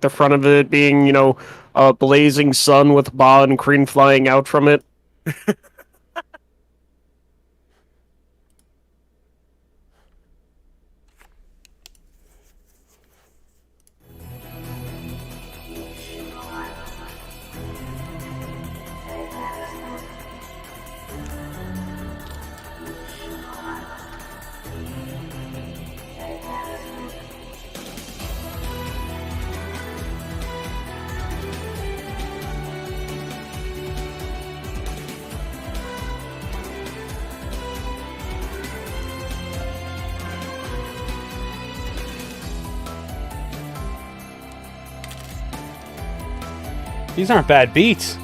the front of it being, a blazing sun with Ba and Kreen flying out from it. These aren't bad beats.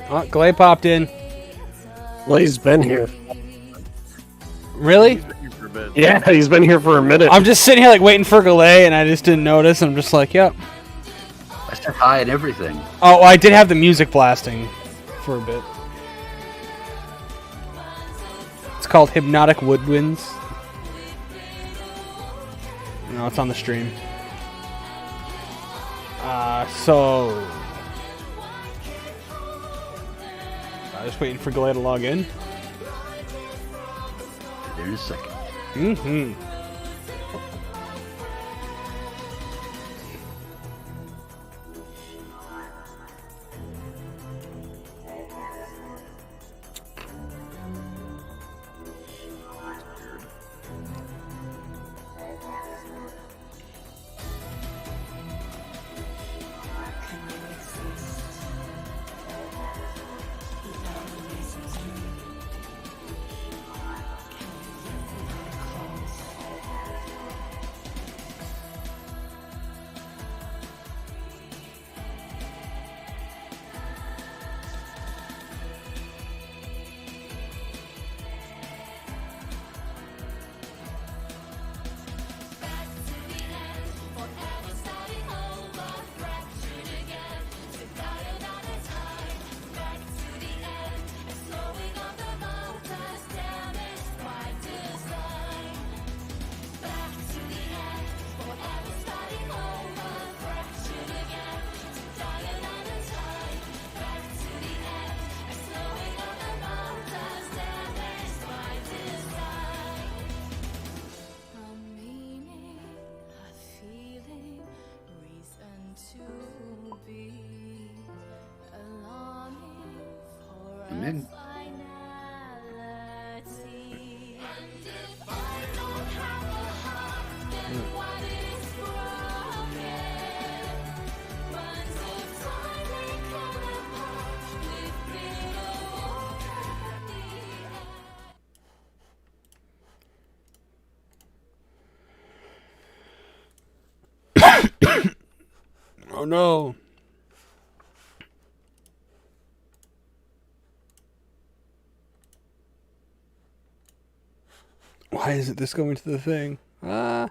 Oh, Glay popped in. Glay's been here. Really? Yeah, he's been here for a minute. I'm just sitting here like waiting for Glay, and I just didn't notice. I'm just like, yep. I said hi and everything. Oh, I did have the music blasting for a bit. It's called Hypnotic Woodwinds. No, it's on the stream. So... just waiting for Glay to log in. There in a second. Mm-hmm. Amen. Oh no. Why isn't this going to the thing? Ah.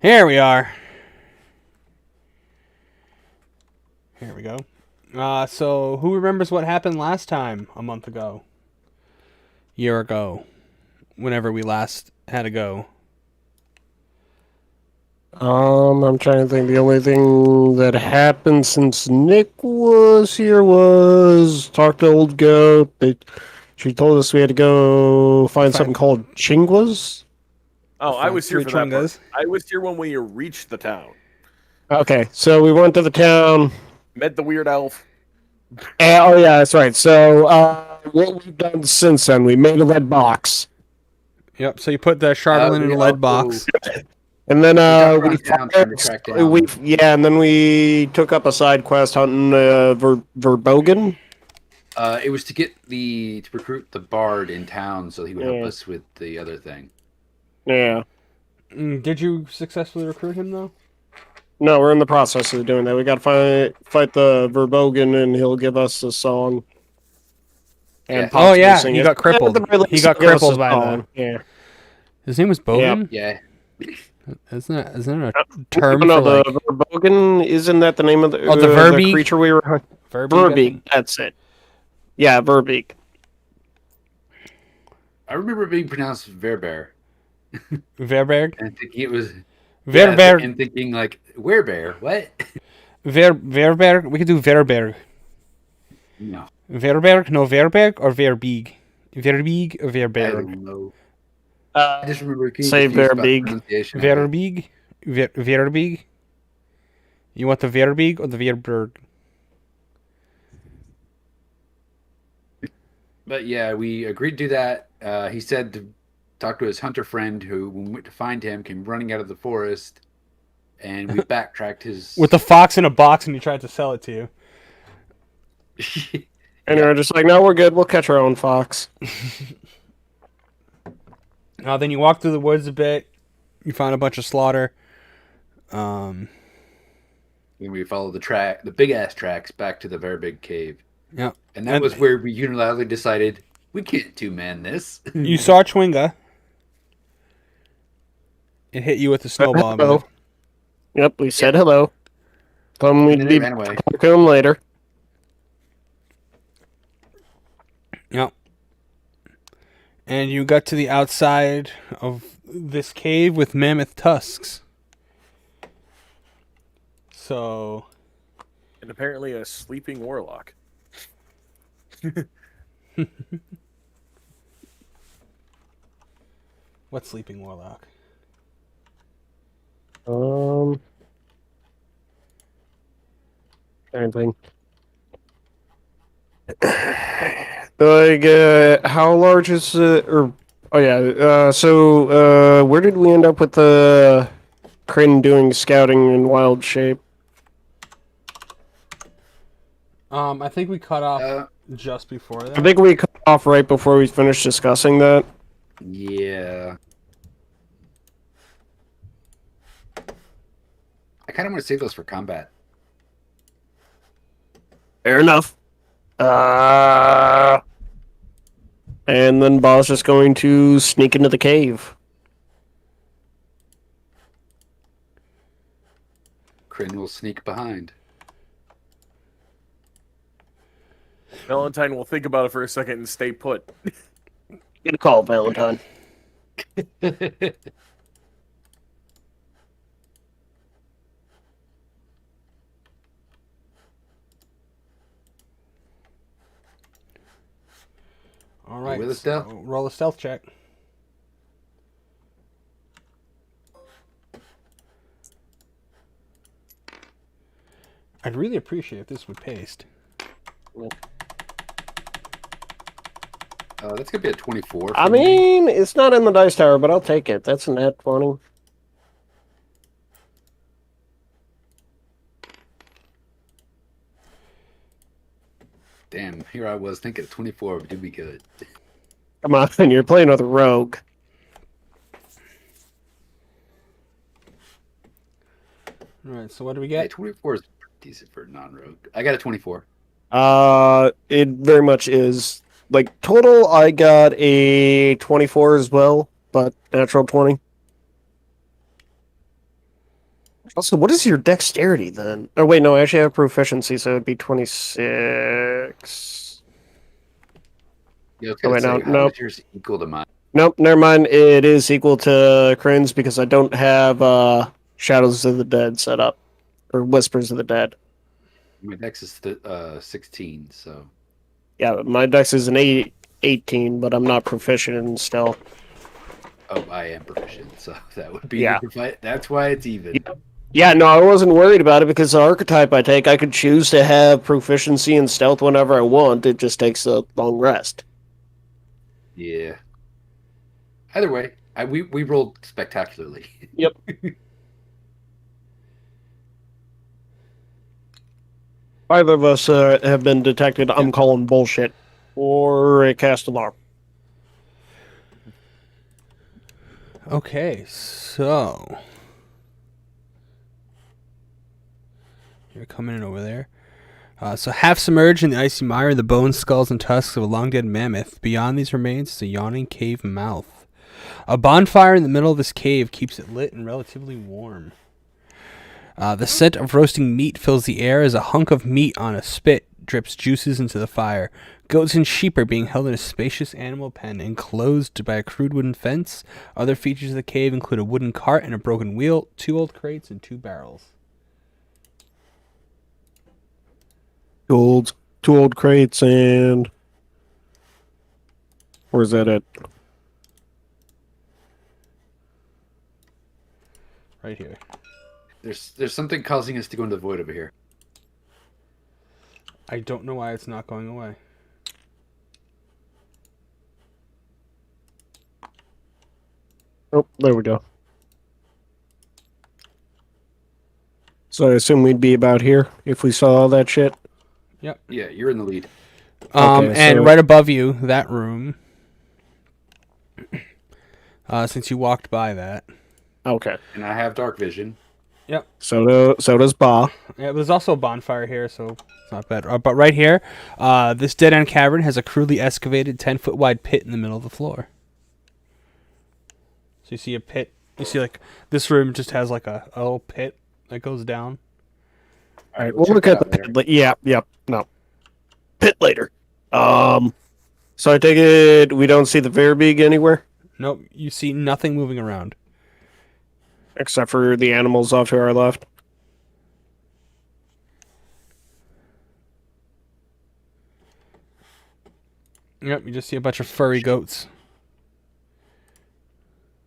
Here we are. Here we go. So who remembers what happened last time a month ago? Year ago. Whenever we last had a go. I'm trying to think. The only thing that happened since Nick was here was talk to old goat. She told us we had to go find something called Chingwas. Oh, I was here for that part. Chungas. I was here when we reached the town. Okay, so we went to the town. Met the weird elf. Oh yeah, that's right. So what we've done since then, we made a lead box, Yep, so you put the Charbelin in a lead box. and then talked around town trying to track down- and then we took up a side quest hunting Verbogen. It was to recruit the bard in town so he would help us with the other thing. Yeah. Did you successfully recruit him, though? No, we're in the process of doing that. We got to fight the Verbogen, and he'll give us a song. And Yeah. Oh, yeah, sing he it. got crippled. At the very He least, got he'll give us crippled a by song. that. Yeah. His name was Bogan? Yeah. Isn't that a term No, for, the like... Verbogen, isn't that the name of the, Oh, the Verbeeg? creature we were hunting? Verbeeg, I Verbeeg, think? that's it. Yeah, Verbeeg. I remember it being pronounced Verbear. Verberg? And thinking it was... Verberg. And thinking, like, Werebear? What? Verberg? We could do Verberg. No. Verberg? No, Verberg or Verbeeg? Verbeeg or I Verberg? don't know. I just remember being say confused about Verbeeg. pronunciation. Verbeeg? Verbeeg? You want the Verbeeg or the Verberg? But yeah, we agreed to do that. He said to talk to his hunter friend who, when we went to find him, came running out of the forest. And we backtracked his... With the fox in a box and he tried to sell it to you. And they're just like, no, we're good. We'll catch our own fox. Then you walk through the woods a bit. You find a bunch of slaughter. And we followed the big ass tracks back to the very big cave. Yeah. And that was where we unilaterally decided we can't two-man this. You saw Chwinga. It hit you with a snowball. Hello. Yep, we said hello. And then We'd it ran away. talk to him later. Yep. And you got to the outside of this cave with mammoth tusks. So... And apparently a sleeping warlock. What sleeping warlock? Anything. Like, how large is it? Or, oh yeah. So, where did we end up with the Kryn doing scouting in wild shape? I think we cut off just before that. I think we cut off right before we finished discussing that. Yeah. I kind of want to save those for combat. Fair enough. And then Bob's just going to sneak into the cave. Kryn will sneak behind. Valentine will think about it for a second and stay put. Get a call, Valentine. All right. With a stealth? So roll a stealth check. I'd really appreciate if this would paste. That's going to be a 24. I mean, it's not in the dice tower, but I'll take it. That's a net 20. Damn, here I was thinking 24 would do me good. Come on, you're playing with a rogue. All right. So what do we Yeah, get? 24 is decent for non-rogue. I got a 24. It very much is. Like, total, I got a 24 as well, but natural 20. Also, what is your dexterity then? Oh, wait, no, I actually have proficiency, so it'd be 26. Yeah, I was Oh, gonna wait, no, say, how no. is yours equal to mine? Nope, never mind. It is equal to Crin's because I don't have Shadows of the Dead set up, or Whispers of the Dead. My dex is 16, so Yeah, my dex is an 18, but I'm not proficient in stealth. oh, I am proficient, so that would be Yeah. that's why it's even. Yeah, no, I wasn't worried about it because the archetype I take, I could choose to have proficiency in stealth whenever I want. It just takes a long rest. Yeah. Either way, we rolled spectacularly. Yep. Either of us have been detected. I'm calling bullshit. Or a cast alarm. Okay. So you're coming in over there. So half submerged in the icy mire, the bones, skulls, and tusks of a long dead mammoth. Beyond these remains is a yawning cave mouth. A bonfire in the middle of this cave keeps it lit and relatively warm. The scent of roasting meat fills the air as a hunk of meat on a spit drips juices into the fire. Goats and sheep are being held in a spacious animal pen enclosed by a crude wooden fence. Other features of the cave include a wooden cart and a broken wheel, 2 old crates, and 2 barrels. Two old crates, and where's that at? Right here. There's something causing us to go into the void over here. I don't know why it's not going away. Oh, there we go. So I assume we'd be about here if we saw all that shit. Yeah, you're in the lead. Okay, And so- right above you, that room. Since you walked by that. Okay. And I have dark vision. So does Ba. Yeah, there's also a bonfire here, so it's not bad. But right here, this dead-end cavern has a crudely excavated 10-foot wide pit in the middle of the floor. So you see a pit. You see, like, this room just has, like, a little pit that goes down. All right, we'll we'll look check at the that out pit. No. Pit later. So I take it we don't see the Verbeeg anywhere? Nope, you see nothing moving around. Except for the animals off to our left. Yep, you just see a bunch of furry goats.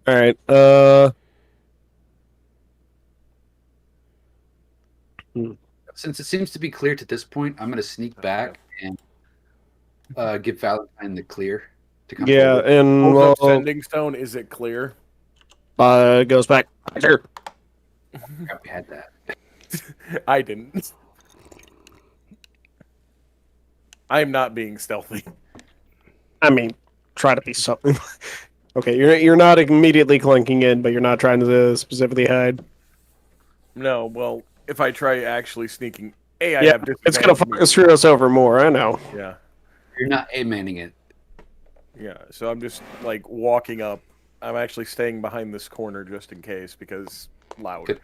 All right. Since it seems to be clear to this point, I'm gonna sneak back and give Valentine the clear to come Yeah, forward. and Holds up well, sending stone. Is it clear? goes back. Sure. We had that. I didn't. I am not being stealthy. I mean, try to be something. Okay, you're not immediately clinking in, but you're not trying to specifically hide. No, well, if I try actually sneaking, I Yeah, have it's gonna screw us over more. I know. Yeah, You're not A-manning it. yeah. So I'm just like walking up. I'm actually staying behind this corner just in case because loud. Good.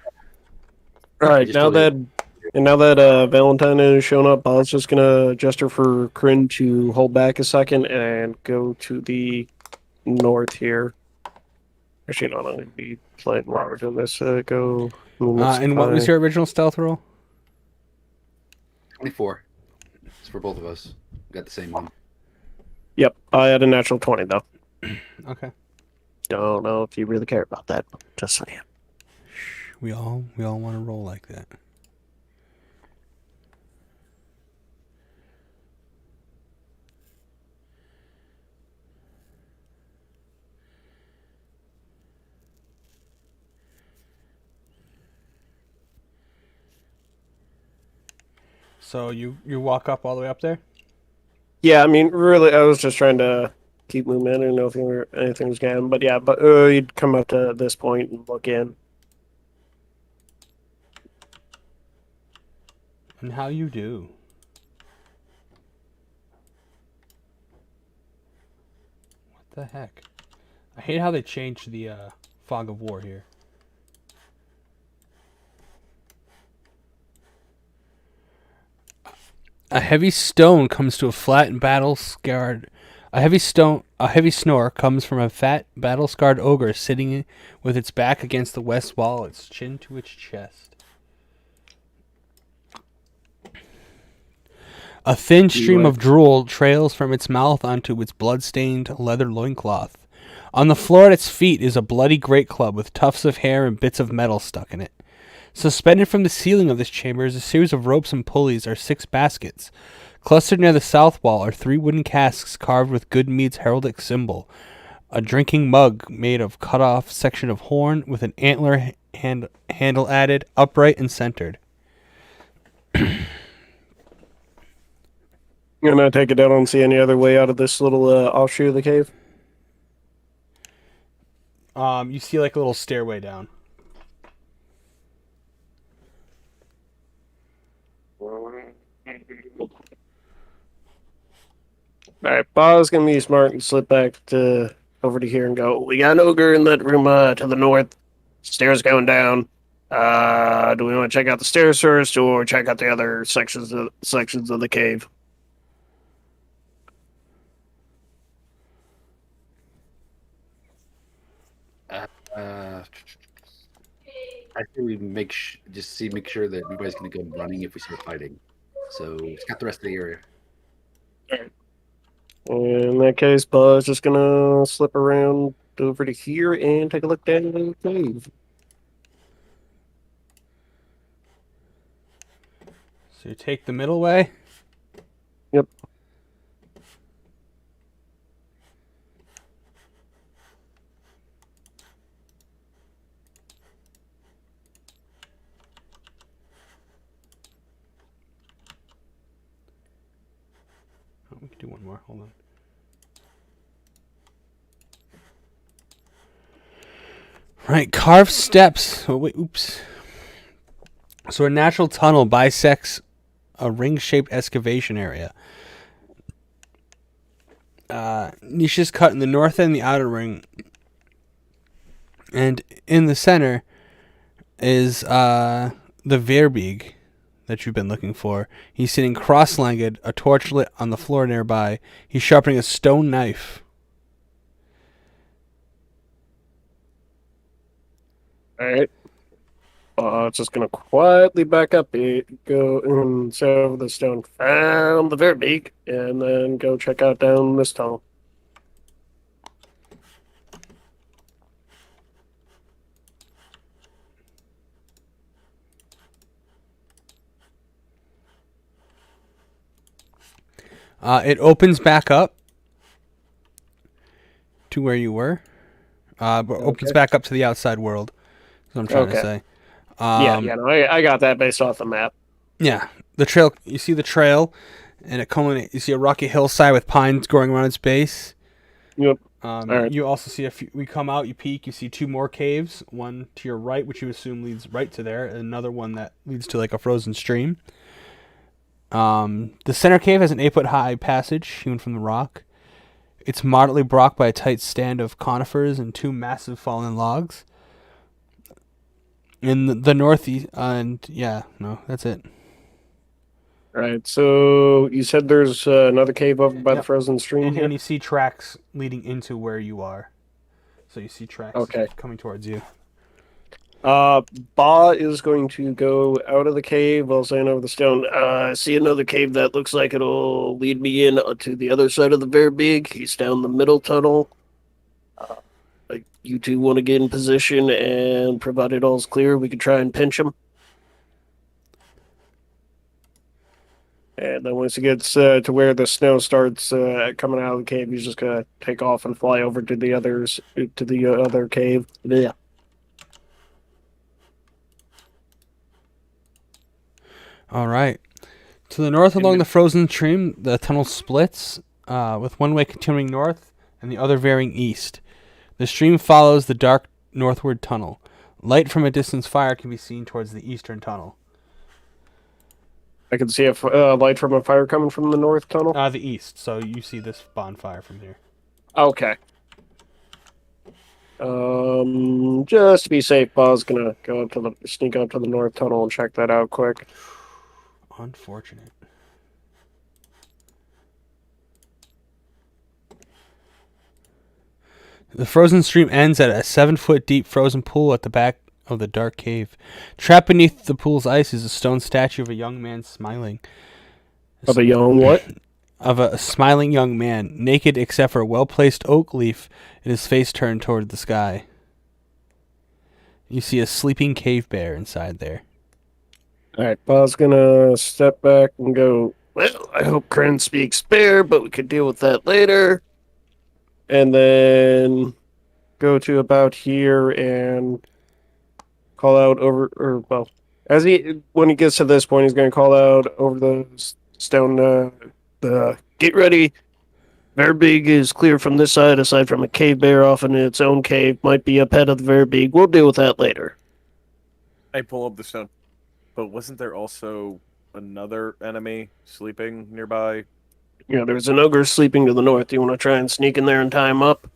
All right, just now told that Valentine has shown up, I was just gonna gesture for Kryn to hold back a second and go to the north here. Actually, no, I'm gonna be playing while we're doing this. Go. And what was your original stealth roll? 24. It's for both of us. We got the same one. Yep, I had a natural 20 though. Okay. Don't know if you really care about that. Just saying. We all want to roll like that. So you walk up all the way up there? Yeah, I mean, really, I was just trying to keep movement. I didn't know if anything was going, but yeah, but you'd come up to this point and look in. And how you do? What the heck? I hate how they changed the fog of war here. A heavy stone comes to a flat and battle scarred. A heavy snore comes from a fat, battle scarred ogre sitting with its back against the west wall, its chin to its chest. A thin stream of drool trails from its mouth onto its blood-stained leather loincloth. On the floor at its feet is a bloody great club with tufts of hair and bits of metal stuck in it. Suspended from the ceiling of this chamber is a series of ropes and pulleys are 6 baskets. Clustered near the south wall are 3 wooden casks carved with good mead's heraldic symbol. A drinking mug made of cut-off section of horn with an antler handle added, upright and centered. You gonna take it down and see any other way out of this little offshoot of the cave? You see like a little stairway down. Alright, Bob's gonna be smart and slip back to over to here and go, we got an ogre in that room to the north. Stairs going down. Do we want to check out the stairs first or check out the other sections of the cave? I think we make sure that everybody's going to go running if we start fighting. So scout the rest of the area. In that case, Buzz just gonna slip around over to here and take a look down in the cave. So you take the middle way? Yep. Oh, we can do one more. Hold on. Right, carved steps. Oh, wait, oops. So a natural tunnel bisects a ring-shaped excavation area. Niches cut in the north and the outer ring. And in the center is the Verbeeg that you've been looking for. He's sitting cross-legged, a torch lit on the floor nearby. He's sharpening a stone knife. Alright. Just gonna quietly back up, go and set over the stone, found the Verbeeg, and then go check out down this tunnel. It opens back up to where you were. But opens back up to the outside world. That's what I'm trying to say. No, I got that based off the map. Yeah, the trail. You see the trail, and it culminates. You see a rocky hillside with pines growing around its base. Yep. Right. You also see we come out. You peek. You see 2 more caves. One to your right, which you assume leads right to there, and another one that leads to like a frozen stream. The center cave has an 8-foot high passage hewn from the rock. It's moderately blocked by a tight stand of conifers and 2 massive fallen logs. In the northeast, that's it. Right, so you said there's another cave over by the frozen stream here? And you see tracks leading into where you are. So you see tracks coming towards you. Ba is going to go out of the cave while saying over the stone. See another cave that looks like it'll lead me in to the other side of the Verbeeg. He's down the middle tunnel. You 2 want to get in position, and provided all's clear, we can try and pinch him. And then once he gets to where the snow starts coming out of the cave, he's just gonna take off and fly over to the other cave. Yeah. All right. To the north along the frozen stream, the tunnel splits, with one way continuing north and the other veering east. The stream follows the dark northward tunnel. Light from a distant fire can be seen towards the eastern tunnel. I can see a light from a fire coming from the north tunnel. The east. So you see this bonfire from here. Okay. Just to be safe, Bob's gonna sneak up to the north tunnel and check that out quick. Unfortunate. The frozen stream ends at a 7-foot deep frozen pool at the back of the dark cave. Trapped beneath the pool's ice is a stone statue of a young man smiling. Of a young what? Of a smiling young man, naked except for a well-placed oak leaf and his face turned toward the sky. You see a sleeping cave bear inside there. Alright, Bob's gonna step back and go, well, I hope Kren speaks bear, but we could deal with that later. And then go to about here and call out over, or, well, when he gets to this point, he's gonna call out over the stone, get ready. Verbig is clear from this side, aside from a cave bear off in its own cave. Might be up ahead of the Verbig. We'll deal with that later. I pull up the stone. But wasn't there also another enemy sleeping nearby? Yeah, there's an ogre sleeping to the north. Do you want to try and sneak in there and tie him up?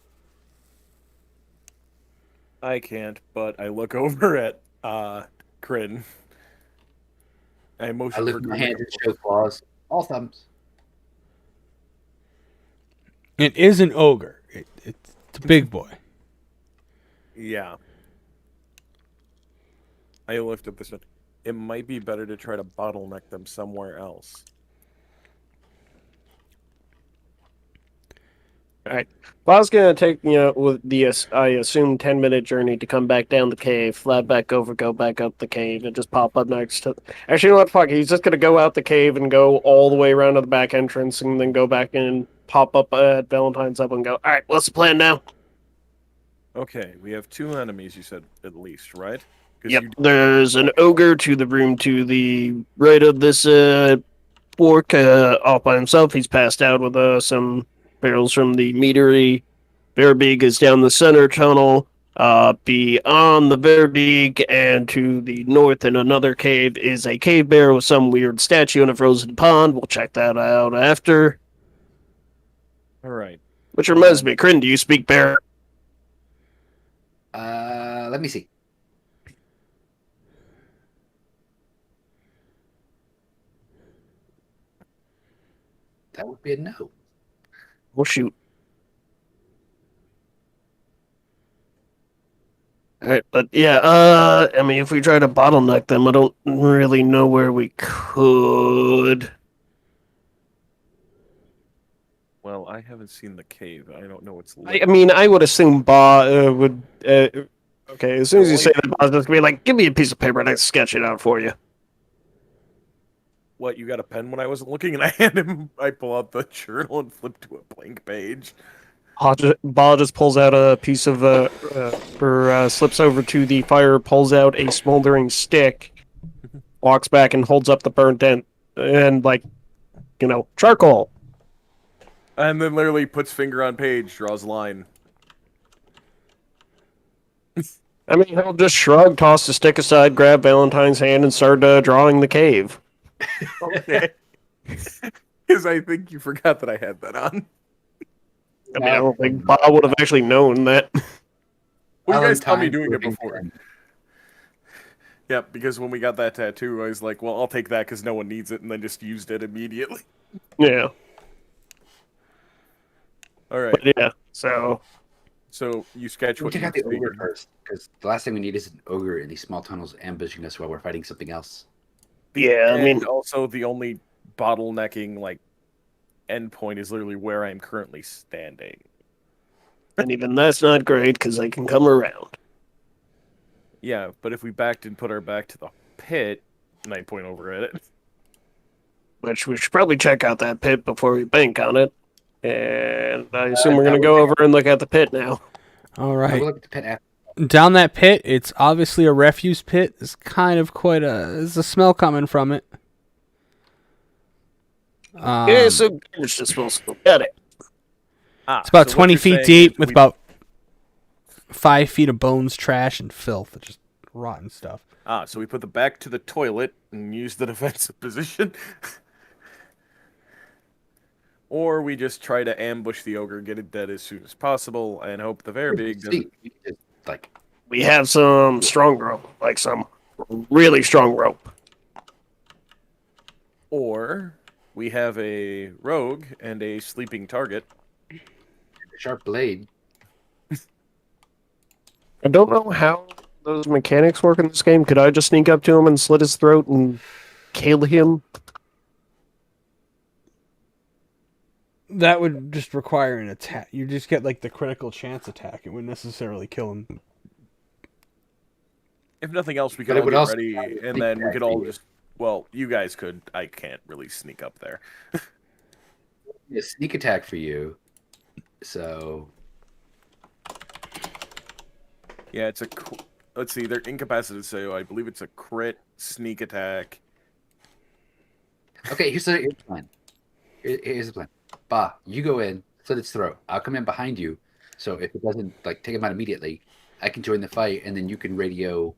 I can't, but I look over at Kryn. I motion I for lift my Kryn. hand and show claws. All thumbs. It is an ogre. It's a big boy. Yeah. I lift up the stone. It might be better to try to bottleneck them somewhere else. Alright. Bob's gonna take, with the, I assume, 10-minute journey to come back down the cave, flat back over, go back up the cave, and just pop up next to... Actually, you know what? Fuck, he's just gonna go out the cave and go all the way around to the back entrance, and then go back in, pop up at Valentine's up and go, alright, what's the plan now? Okay, we have 2 enemies, you said, at least, right? 'Cause Yep, you- there's an ogre to the room to the right of this, fork, off by himself. He's passed out with, some barrels from the meadery. Verbig is down the center tunnel. Beyond the Verbig and to the north in another cave is a cave bear with some weird statue in a frozen pond. We'll check that out after. Alright. Which reminds me, Kryn, do you speak bear? Let me see. That would be a no. Well, shoot. Alright, but yeah, I mean, if we try to bottleneck them, I don't really know where we could. Well, I haven't seen the cave. I don't know what's I mean, I would assume Ba would. Okay, as soon as you say that, Ba's just gonna be like, "Give me a piece of paper and I sketch it out for you." What, you got a pen when I wasn't looking? And I hand him, I pull out the journal and flip to a blank page. Ba just pulls out a piece of slips over to the fire, pulls out a smoldering stick, walks back and holds up the burnt end, and charcoal. And then literally puts finger on page, draws line. I mean, he'll just shrug, toss the stick aside, grab Valentine's hand, and start drawing the cave. Okay. Because I think you forgot that I had that on. I mean, I don't think Bob would have actually known that. Well, you guys saw me Valentine doing it moving before. pen. Yeah, because when we got that tattoo, I was like, well, I'll take that because no one needs it, and then just used it immediately. Yeah, All right. but yeah, so So you sketch We what check you out the speak. ogre first, because the last thing we need is an ogre in these small tunnels ambushing us while we're fighting something else. yeah, I mean, And also the only bottlenecking endpoint is literally where I'm currently standing. and even that's not great because they can come around. Yeah, but if we backed and put our back to the pit, and I point over at it. Which we should probably check out that pit before we bank on it. And I assume we're gonna go over and look at the pit now. All I right. will look at the pit after. Down that pit, it's obviously a refuse pit. It's kind of there's a smell coming from it. Yeah, so it's just supposed to look at it. It's about So what 20 you're feet saying deep is with we- about 5 feet of bones, trash, and filth. Just rotten stuff. So we put the back to the toilet and use the defensive position. Or we just try to ambush the ogre, get it dead as soon as possible, and hope the very big doesn't. See, it's like We have some strong rope, like some really strong rope. Or we have a rogue and a sleeping target. a sharp blade. I don't know how those mechanics work in this game. Could I just sneak up to him and slit his throat and kill him? That would just require an attack. You just get like the critical chance attack. It wouldn't necessarily kill him. If nothing else, we But could it all would get also ready, be and then we could all sneak just. Well, you guys could. I can't really sneak up there. A sneak attack for you. So Yeah, it's a. Let's see, they're incapacitated, so I believe it's a crit sneak attack. okay, here's the plan. Here's the plan. Bah, you go in, slit its throat. I'll come in behind you. So if it doesn't like take him out immediately, I can join the fight, and then you can radio,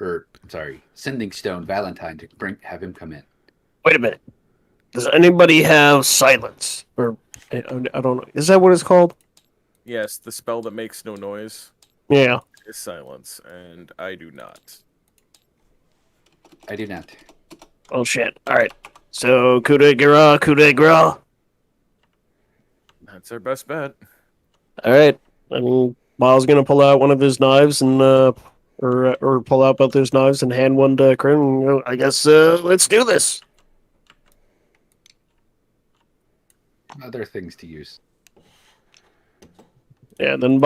or I'm sorry, sending stone Valentine to have him come in. Wait a minute. Does anybody have silence? Or I don't know. Is that what it's called? Yes, the spell that makes no noise Yeah. is silence, and I do not. I do not. Oh shit. All right. So coup de grace, coup de grace. That's our best bet. All right. And Miles gonna pull out one of his knives and or pull out both his knives and hand one to Krim. And go, I guess let's do this. Other things to use. Yeah. Then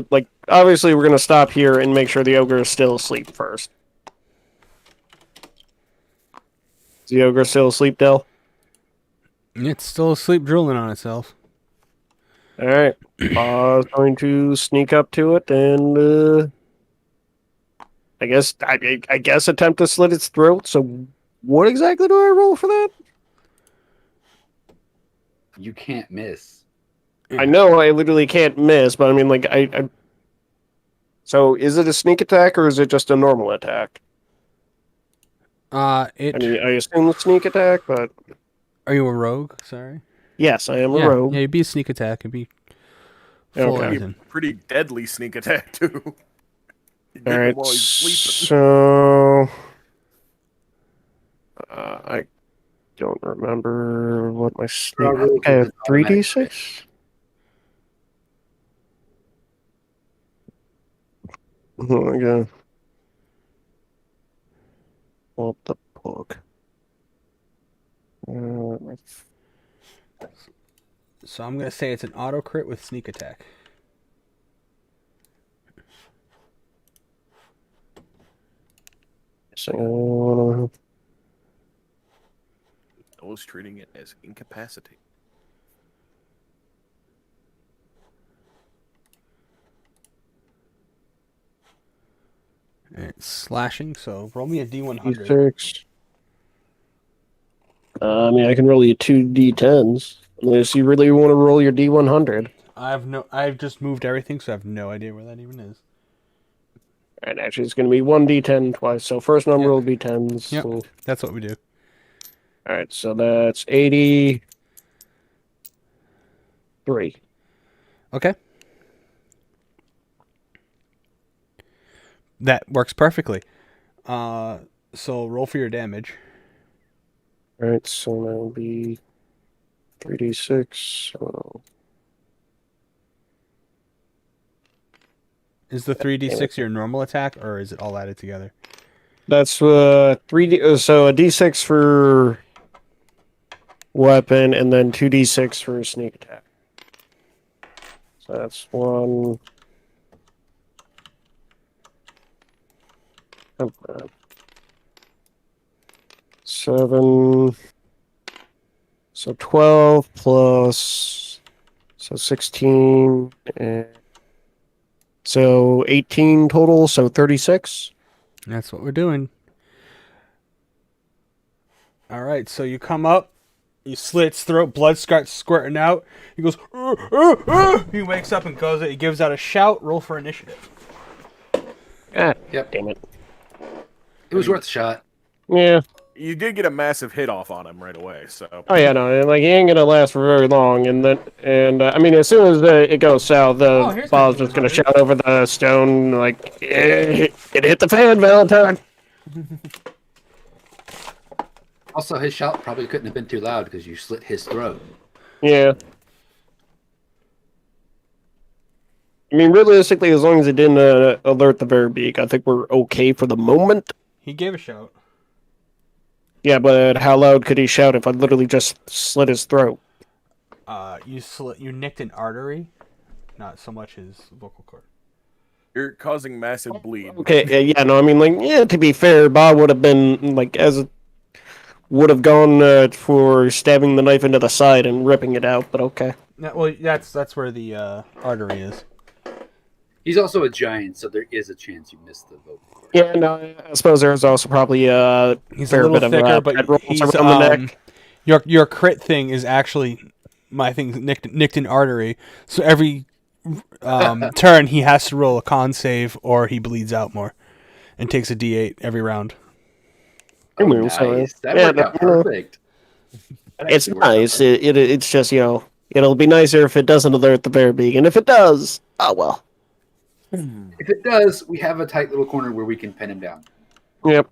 like obviously we're gonna stop here and make sure the ogre is still asleep first. Is the ogre still asleep, Del? It's still asleep, drooling on itself. All right. Pa's going to sneak up to it and I guess attempt to slit its throat. So what exactly do I roll for that? You can't miss. I know I literally can't miss, but I mean like I so is it a sneak attack or is it just a normal attack? I mean I assume it's sneak attack, but Are you a rogue? Sorry. yes, I am a Yeah, rogue. yeah, it'd be a sneak attack. It'd be full Okay. everything. Pretty deadly sneak attack, too. You get All him right. while he's sleeping. So I don't remember what my sneak. I think I have 3d6. Oh my god. What the fuck? So I'm gonna say it's an auto crit with sneak attack. Illustrating it as incapacitated. And it's slashing. So roll me a d100. D6. I mean, I can roll you 2d10s. Unless you really want to roll your d100. I've just moved everything, so I have no idea where that even is. Alright, actually, it's going to be 1d10 twice. So first number Yep. will be 10s. Yep. So- That's what we do. Alright, so that's 83. Okay. That works perfectly. So roll for your damage. Alright, so that'll be 3d6. So Is the 3d6 your normal attack, or is it all added together? that's 3d. So a d6 for weapon, and then 2d6 for sneak attack. So that's 1. Come on. 7. So 12 plus. So 16. And so 18 total. So 36. That's what we're doing. All right, so you come up, you slit its throat, blood starts squirting out. He goes, he wakes up and he gives out a shout. Roll for initiative. Ah, Yep. damn it. It was worth a shot. Yeah. You did get a massive hit off on him right away, so. Oh yeah, no, like he ain't gonna last for very long, I mean, as soon as it goes south, the here's ball's my just gonna 200. shout over the stone like, it hit the fan, Valentine. Also, his shout probably couldn't have been too loud because you slit his throat. Yeah. I mean, realistically, as long as it didn't alert the very beak, I think we're okay for the moment. He gave a shout. Yeah, but how loud could he shout if I literally just slit his throat? You nicked an artery, not so much his vocal cord. You're causing massive bleed. Okay, yeah, no, I mean, like, yeah, to be fair, Bob would have been, like, would have gone for stabbing the knife into the side and ripping it out, but okay. Yeah, well, that's where the artery is. He's also a giant, so there is a chance you missed the vocal cord. Yeah, no, I suppose there's also probably a He's fair a little bit thicker, of but rolls he's around the neck. your crit thing is actually my thing nicked an artery. So every turn he has to roll a con save or he bleeds out more, and takes a D8 every round. Oh, Nice. nice. That Yeah, worked out perfect. That It's actually worked out nice. perfect. It's just, it'll be nicer if it doesn't alert the bear beak, and if it does, oh well. If it does, we have a tight little corner where we can pin him down. Yep.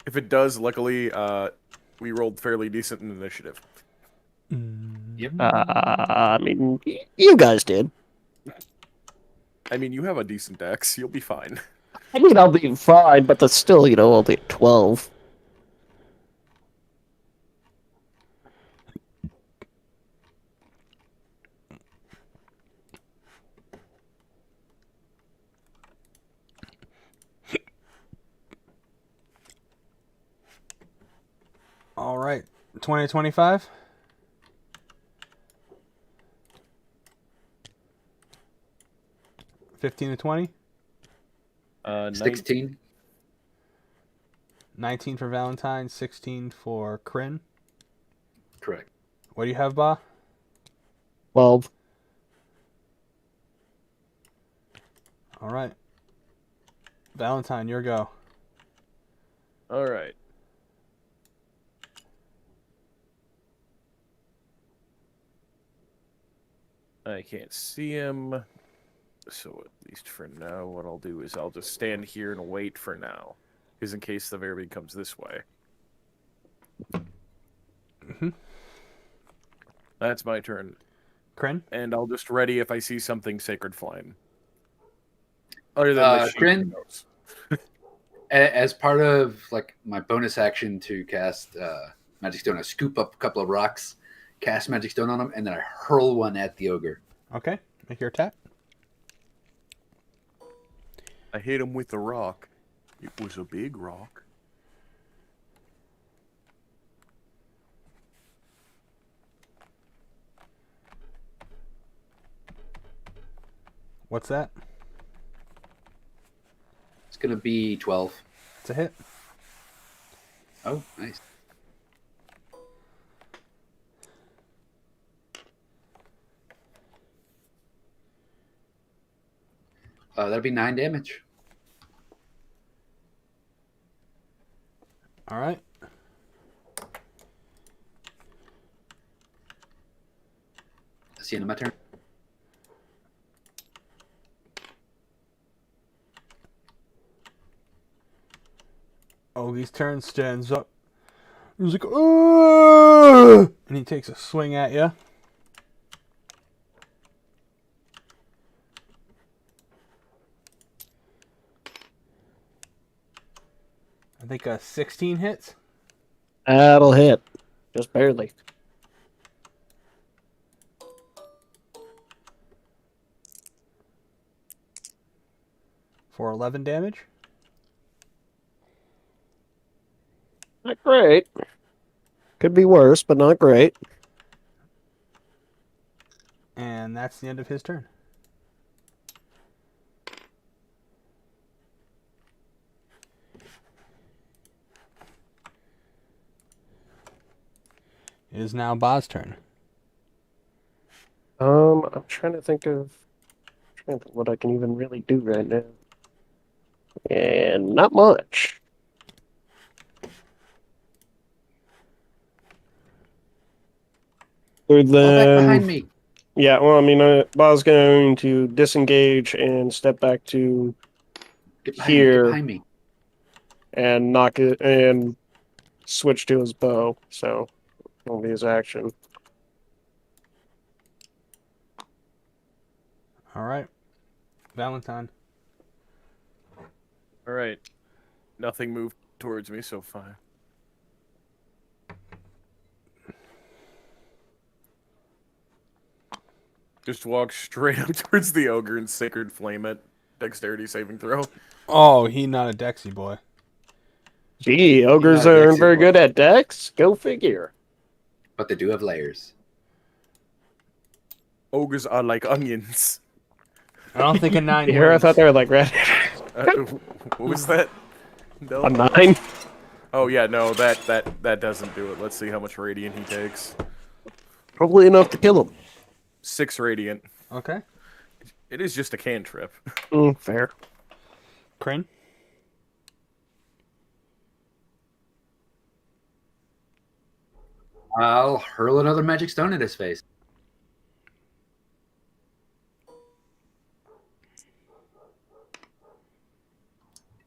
If it does, luckily, we rolled fairly decent in initiative. Yep. I mean, you guys did. I mean, you have a decent dex. You'll be fine. I mean, I'll be fine, but that's still, only 12. All right, 2025. $15 to 20. 16. 19 for Valentine. 16 for Kryn. Correct. What do you have, Ba? 12. All right. Valentine, your go. All right. I can't see him. So at least for now, what I'll do is I'll just stand here and wait for now. Because in case the Verbeek comes this way. That's my turn. Kryn? And I'll just ready if I see something Sacred Flame. Other than the Kryn? sheep. As part of like my bonus action to cast Magic Stone, I scoop up a couple of rocks, cast Magic Stone on them, and then I hurl one at the ogre. Okay. Make your attack. I hit him with the rock. It was a big rock. What's that? It's going to be 12. It's a hit. Oh, nice. That'll be 9 damage. All right. That's the end of my turn. Ogie's turn, stands up. He's like, "Ugh!" And he takes a swing at you. I think 16 hits. That'll hit. Just barely. For 11 damage. Not great. Could be worse, but not great. And that's the end of his turn. It is now Ba's turn. I'm trying to think what I can even really do right now. And not much. Other Fall back behind than me. yeah, well, I mean, Ba's going to disengage and step back to Get behind me. Get here behind me. and knock it and switch to his bow. So that'll be his action. All right. Valentine. All right. Nothing moved towards me so far. Just walk straight up towards the ogre and sacred flame it. Dexterity saving throw. Oh, he not a Dexy boy. Gee, ogres not a aren't Dexy very boy. good at dex. Go figure. But they do have layers. Ogres are like onions. I don't think a 9 Here, I wins. thought they were like red. What was that? No. A 9? Oh yeah, no, that doesn't do it. Let's see how much radiant he takes. Probably enough to kill him. 6 radiant. Okay. It is just a cantrip. Fair. Crane. I'll hurl another magic stone at his face.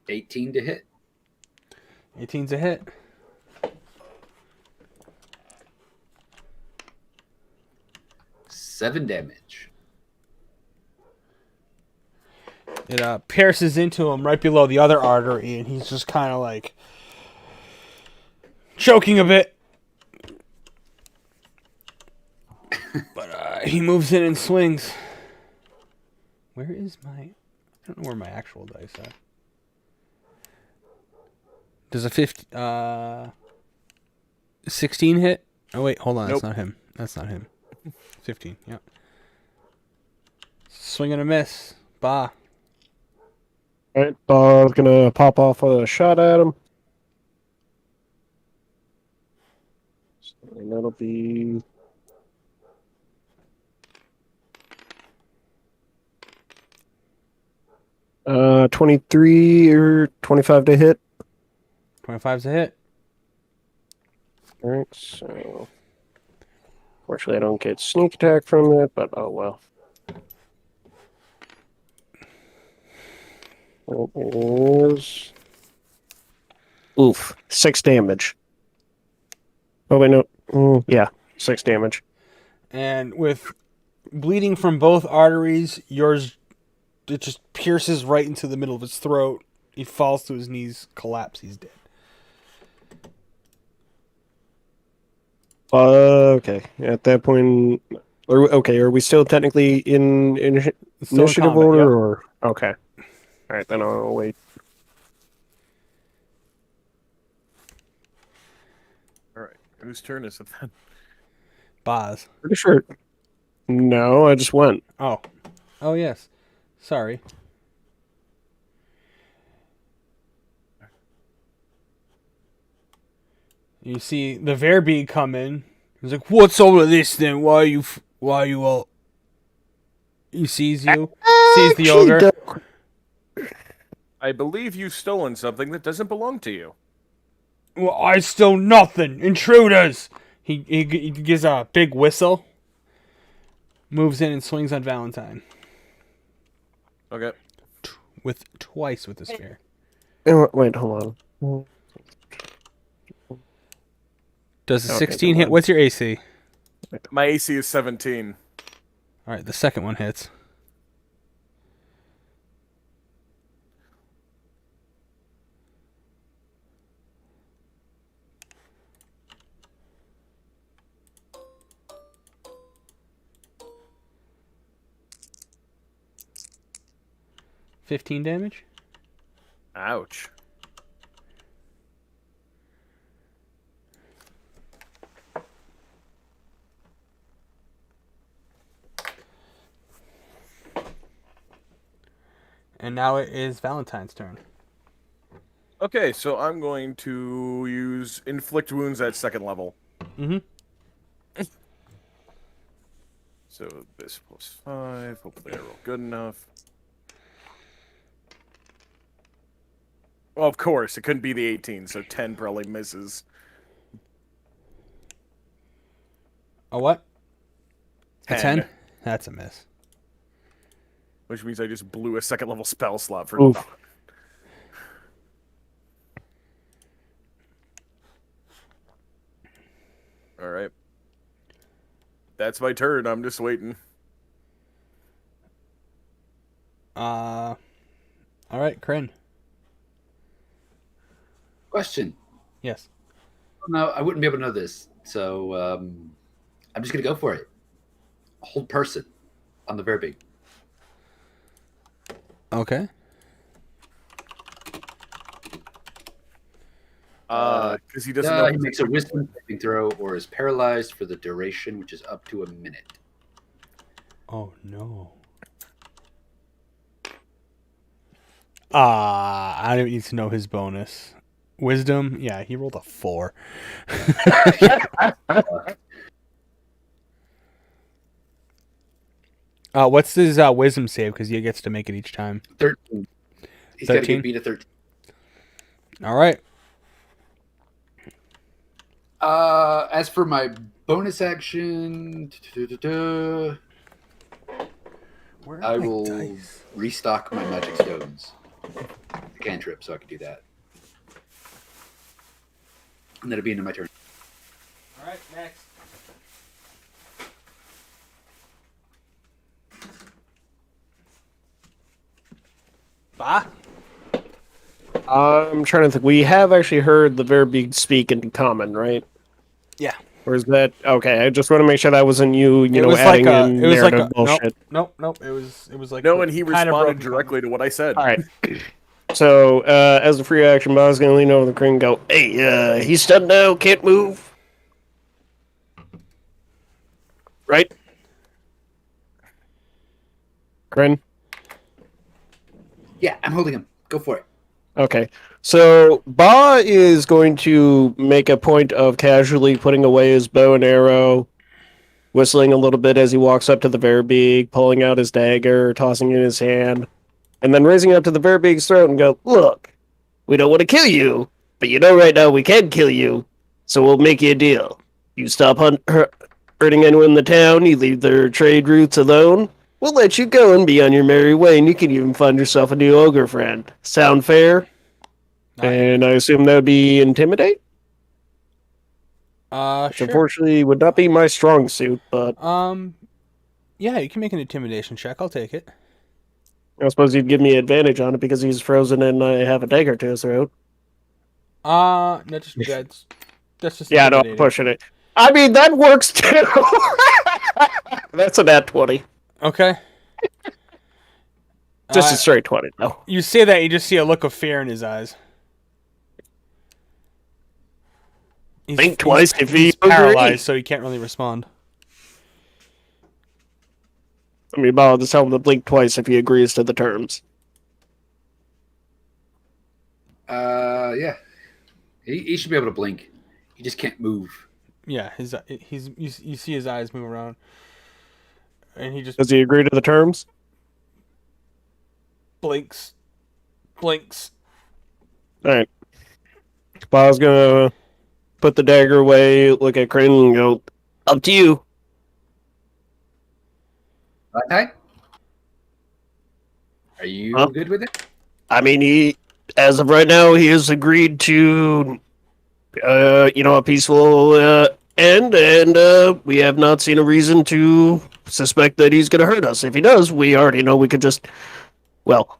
$18 to hit. 18's a hit. $7 damage. It pierces into him right below the other artery, and he's just kind of like choking a bit. But he moves in and swings. Where is my... I don't know where my actual dice are. Does a 16 hit? Oh, wait, hold on. Nope. That's not him. That's not him. 15, yeah. Swing and a miss. Bah. Alright, Bob's gonna pop off a shot at him. And that'll be... 23 or 25 to hit. 25's a hit. Alright, so... Fortunately, I don't get sneak attack from it, but oh well. It is... Oof. 6 damage. Oh, wait, no. Yeah, 6 damage. And with bleeding from both arteries, yours, it just pierces right into the middle of his throat. He falls to his knees, collapse, he's dead. Okay. At that point... are we still technically in Still in initiative combat, order, yep. or... Okay. Alright, then I'll wait. All right, whose turn is it then? Boz. Pretty sure... No, I just went. Oh. Oh, yes. Sorry. You see the Verbeeg come in. He's like, "What's all of this then? Why are you all..." He sees you. Sees the ogre. I believe you've stolen something that doesn't belong to you. Well, I stole nothing. Intruders! He gives a big whistle. Moves in and swings on Valentine. Okay. Twice with the spear. Wait, hold on. Does a Okay, 16 never hit? mind. What's your AC? My AC is 17. Alright, the second one hits. $15 damage? Ouch. And now it is Valentine's turn. Okay, so I'm going to use inflict wounds at 2nd level. Mm-hmm. So this +5. Hopefully I roll good enough. Well, of course, it couldn't be the 18, so 10 probably misses. A what? A 10? That's a miss. Which means I just blew a second level spell slot for Oof. nothing. All right. That's my turn. I'm just waiting. All right, Kryn. Question. Yes. No, I wouldn't be able to know this, so I'm just gonna go for it. Hold person on the very big. Okay. Because he doesn't know. He makes a wisdom saving throw or is paralyzed for the duration, which is up to a minute. Oh no. I don't need to know his bonus. Wisdom, yeah, he rolled a 4. What's his wisdom save? Because he gets to make it each time. 13. He's got to 13? get beat at 13. All right. As for my bonus action, Where are I my will dice? restock my magic stones. The cantrip, so I can do that. And that'll be into my turn. All right, next. Bah? I'm trying to think. We have actually heard the Verbeeg speak in common, right? Yeah. Or is that okay? I just want to make sure that wasn't you. You know, was adding like a, in it was like narrative a bullshit. nope. It was like No, and he kinda responded broken directly to what I said. All right. So, as a free action, Bob's gonna lean over the Kryn and go, "Hey, he's stunned now, can't move." Right? Kryn? Yeah, I'm holding him. Go for it. Okay. So, Ba is going to make a point of casually putting away his bow and arrow, whistling a little bit as he walks up to the Verbeeg, pulling out his dagger, tossing it in his hand, and then raising it up to the Verbeeg's throat and go, "Look, we don't want to kill you, but you know right now we can kill you, so we'll make you a deal. You stop hurting anyone in the town, you leave their trade routes alone, we'll let you go and be on your merry way, and you can even find yourself a new ogre friend. Sound fair?" And I assume that would be intimidate? Which sure. unfortunately would not be my strong suit, but Yeah, you can make an intimidation check. I'll take it. I suppose you'd give me advantage on it because he's frozen and I have a dagger to his throat. No, that's just Yeah, no, I'm intimidating. pushing it. I mean, that works too. That's a nat 20. Okay. Just a straight 20, no. You say that, you just see a look of fear in his eyes. Think twice if he's you agree. paralyzed, so he can't really respond. I mean, I'll just tell him to blink twice if he agrees to the terms. Yeah. He should be able to blink. He just can't move. Yeah, you see his eyes move around, and he just Does he agree to the terms? blinks. All right. Bob's gonna put the dagger away, look at Crane, and go, "Up to you." Okay. Are you Huh? good with it? I mean, as of right now, he has agreed to, a peaceful end, and we have not seen a reason to suspect that he's going to hurt us. If he does, we already know we could just,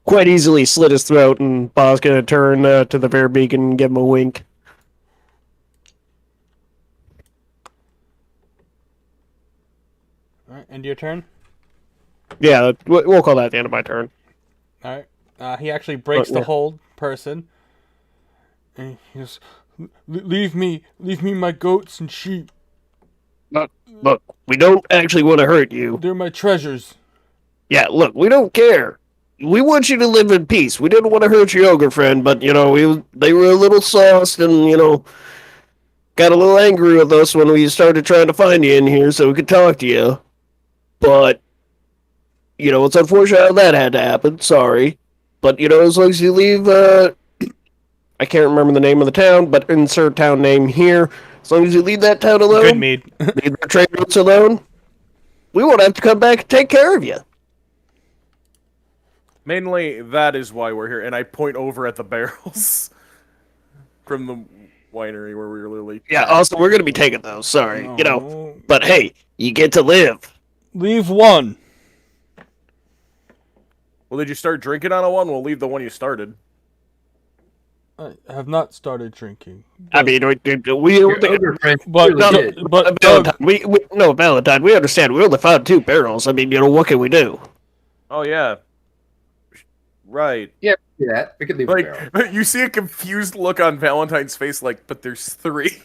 quite easily slit his throat, and Bob's going to turn to the Verbeeg and give him a wink. All right, end your turn. Yeah, we'll call that the end of my turn. All right. He actually breaks the hold person. And he goes, leave me my goats and sheep. Look, we don't actually want to hurt you. They're my treasures. Yeah, look, we don't care. We want you to live in peace. We didn't want to hurt your ogre friend, but, they were a little sauced and, got a little angry with us when we started trying to find you in here so we could talk to you. But, it's unfortunate how that had to happen. Sorry. But, as long as you leave, I can't remember the name of the town, but insert town name here. As long as you leave that town alone, Good mead. leave the trade routes alone, we won't have to come back and take care of you. Mainly, that is why we're here. And I point over at the barrels from the winery where we were literally. Yeah, also, we're going to be taking those. Sorry. You know, No. but hey, you get to live. Leave one. Well, did you start drinking on a one? We'll leave the one you started. I have not started drinking. I mean, we Your ogre friend But, clearly did. but Valentine, no, Valentine, we understand. We only found 2 barrels. I mean, you know, what can we do? Oh, yeah. Right. Yeah, we can do that. We could leave the barrel. Like, you see a confused look on Valentine's face, like, but there's 3.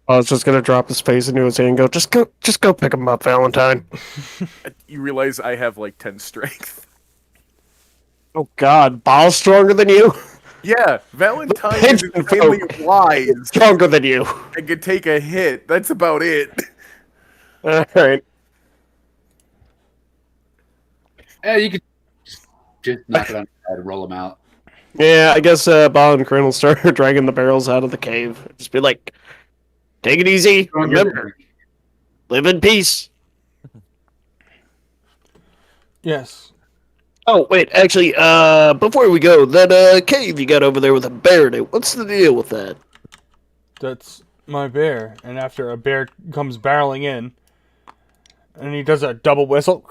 I was just gonna drop his face into his hand and go, just go pick him up, Valentine. You realize I have, like, 10 strength. Oh God, Ball's stronger than you? Yeah, Valentine is Pigeon extremely folk. wise Stronger than you. and can take a hit. That's about it. Alright. You could just knock it on the head and roll them out. Yeah, I guess Ball and Corinne will start dragging the barrels out of the cave. Just be like, take it easy. Remember, live in peace. yes. Oh, wait, actually, before we go, that cave you got over there with a bear in it, what's the deal with that? That's my bear. And after a bear comes barreling in, and he does a double whistle,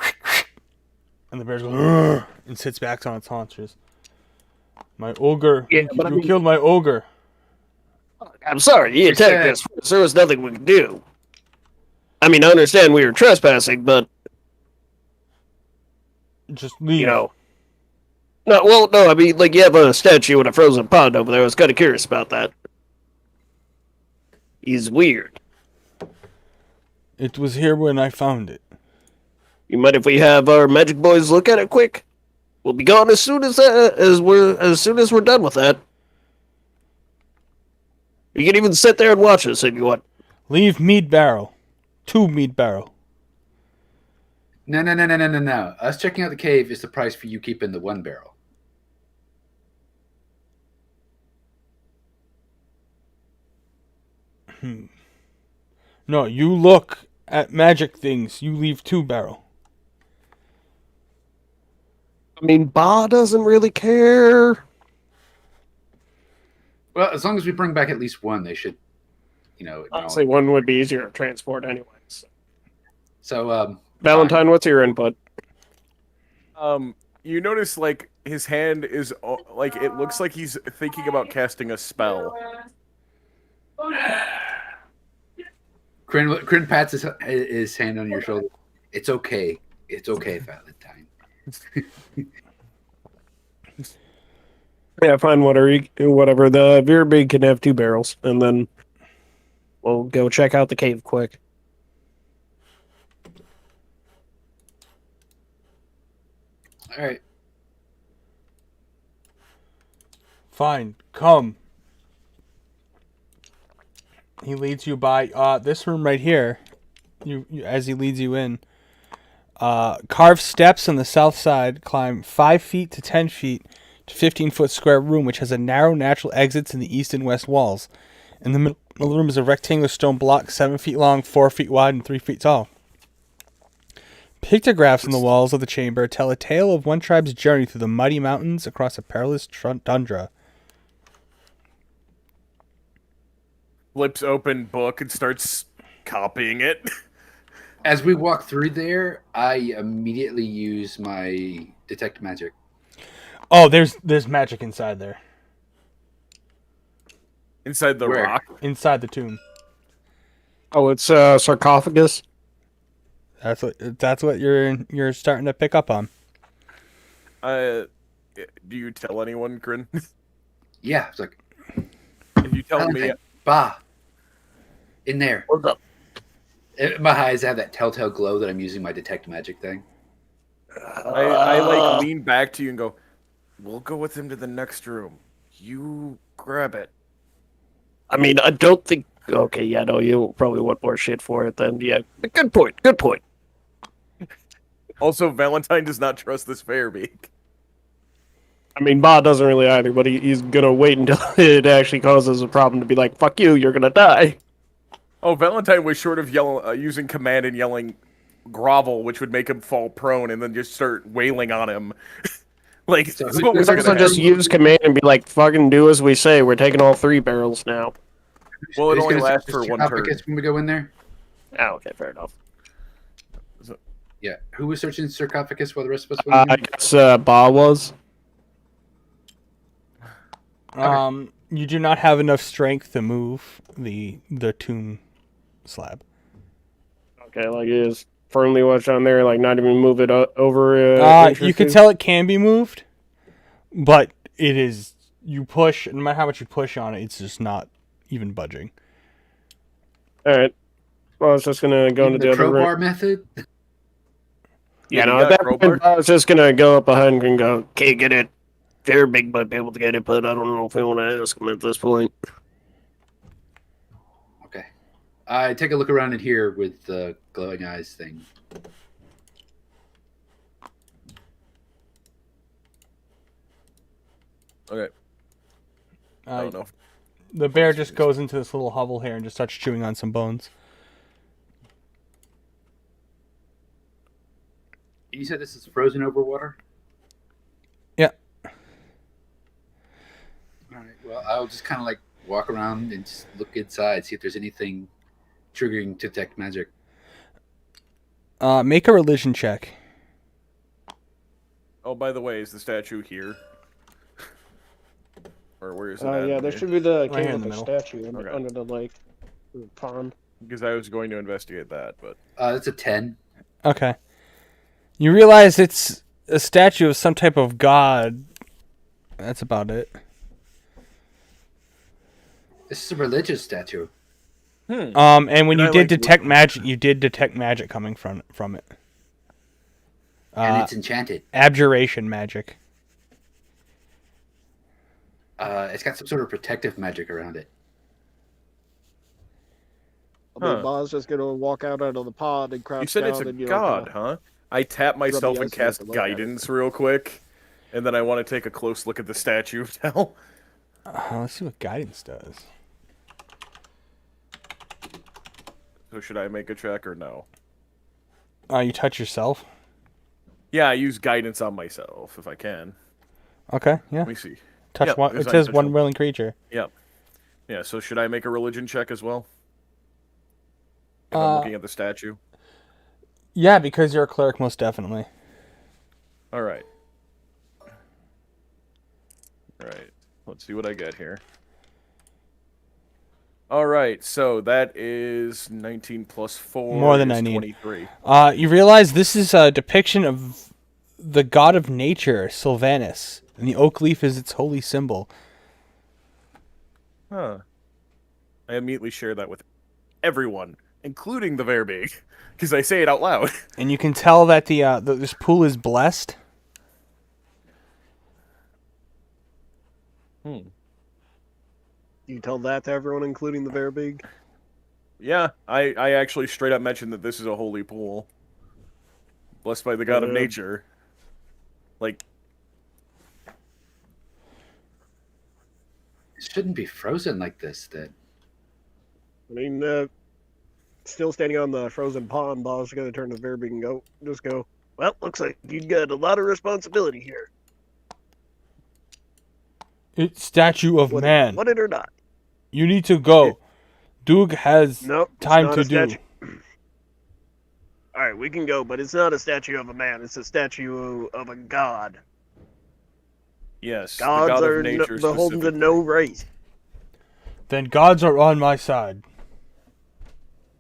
and the bear goes "Rrr," and sits back on its haunches. My ogre. Yeah, you but I mean- killed my ogre. I'm sorry, he attacked said- us first. There was nothing we could do. I mean, I understand we were trespassing, but, Just leave. you know... No, I mean, like, you have a statue in a frozen pond over there. I was kind of curious about that. He's weird. It was here when I found it. You mind if we have our magic boys look at it quick? We'll be gone as soon as we're done with that. You can even sit there and watch us if you want. Leave mead barrel. 2 mead barrel. No. Us checking out the cave is the price for you keeping the 1 barrel. No, you look at magic things. You leave 2 barrel. I mean, Ba doesn't really care. Well, as long as we bring back at least 1, they should, Honestly, one would be easier to transport anyways. So, Valentine, what's your input? You notice, like, his hand is, like, it looks like he's thinking about casting a spell. Crin pats his hand on your shoulder. It's okay. It's okay, Valentine. Yeah, fine, whatever. The Veerbig can have 2 barrels, and then we'll go check out the cave quick. All right. Fine, come. He leads you by this room right here. You as he leads you in. Carved steps on the south side climb 5 feet to 10 feet to 15-foot square room, which has a narrow natural exits in the east and west walls. In the middle of the room is a rectangular stone block 7 feet long, 4 feet wide, and 3 feet tall. Pictographs on the walls of the chamber tell a tale of one tribe's journey through the mighty mountains across a perilous tundra. Flips open book and starts copying it. As we walk through there, I immediately use my detect magic. Oh, there's magic inside there. Inside the Where? rock. Inside the tomb. Oh, it's sarcophagus? That's what you're starting to pick up on. Do you tell anyone, Grin? Yeah, it's like, If you tell me, Valentine, Bah, in there. What's up? My eyes have that telltale glow that I'm using my detect magic thing. I like lean back to you and go, "We'll go with him to the next room. You grab it." I mean, I don't think... Okay, yeah, no, you probably want more shit for it then. Yeah, good point. Also, Valentine does not trust this Fairbeak. I mean, Ba doesn't really either, but he's gonna wait until it actually causes a problem to be like, fuck you, you're gonna die. Oh, Valentine was short of using command and yelling grovel, which would make him fall prone, and then just start wailing on him. Like, So this is who's what gonna was Let's go going to also next? just happen. use command and be like, fucking do as we say. We're taking all 3 barrels now. Well, it Who's only gonna search lasts the for one turn. sarcophagus when we go in there? Oh, okay, fair enough. Yeah. Who was searching the sarcophagus while the rest of us went I in? guess Ba was. You do not have enough strength to move the tomb slab. Okay, like it is firmly wedged on there, like not even move it over. Inch or You could two? tell it can be moved, but it is. You push, no matter how much you push on it, it's just not even budging. All right. Well, I was just gonna go Even into the the other room. crowbar method? Yeah, you no. got At that crowbar? point, I was just gonna go up ahead and go. Can't get it. They're big, but be able to get it. But I don't know if we want to ask them at this point. Okay. I take a look around in here with the glowing eyes thing. Okay. I don't know. The bear just goes into this little hovel here and just starts chewing on some bones. You said this is frozen over water? Yeah. All right. Well, I'll just kind of like walk around and just look inside, see if there's anything triggering to detect magic. Make a religion check. Oh, by the way, is the statue here? Or where is it? at Yeah, in there here? should be the Right here king in of the the middle. statue Okay. under the lake, the pond. Because I was going to investigate that, but That's a 10. Okay. You realize it's a statue of some type of god. That's about it. This is a religious statue. And when Can you I, did like, detect magic, you did detect magic coming from it. And it's enchanted. Abjuration magic. It's got some sort of protective magic around it. Huh. Boz just gonna walk out of the pod and crouch you said it's a down and, god, huh? I tap myself the and ice and cast have to look at it. guidance real quick, and then I want to take a close look at the statue now. Let's see what guidance does. So should I make a check or no? You touch yourself. Yeah, I use guidance on myself if I can. Okay, yeah. Let me see. Touch Yep, one. It design says touch one one. willing creature. Yep. Yeah, so should I make a religion check as well? If I'm looking at the statue? Yeah, because you're a cleric, most definitely. Alright. Alright. Let's see what I get here. Alright, so that is 19 plus 4 More than is I need. 23. You realize this is a depiction of the god of nature, Sylvanus, and the oak leaf is its holy symbol. Huh. I immediately share that with everyone, including the Verbig, because I say it out loud. And you can tell that this pool is blessed. You tell that to everyone, including the bear big. Yeah, I actually straight up mentioned that this is a holy pool. Blessed by the god of nature. Like, It shouldn't be frozen like this, then. I mean, still standing on the frozen pond, Bob's gonna turn to the bear big and go. Well, looks like you got a lot of responsibility here. It's statue of man. Want it or not? You need to go. Doug has Nope. it's time not to a do. statue. All right, we can go, but it's not a statue of a man. It's a statue of a god. yes, Gods the god are of nature beholden to specifically. no race. Then gods are on my side.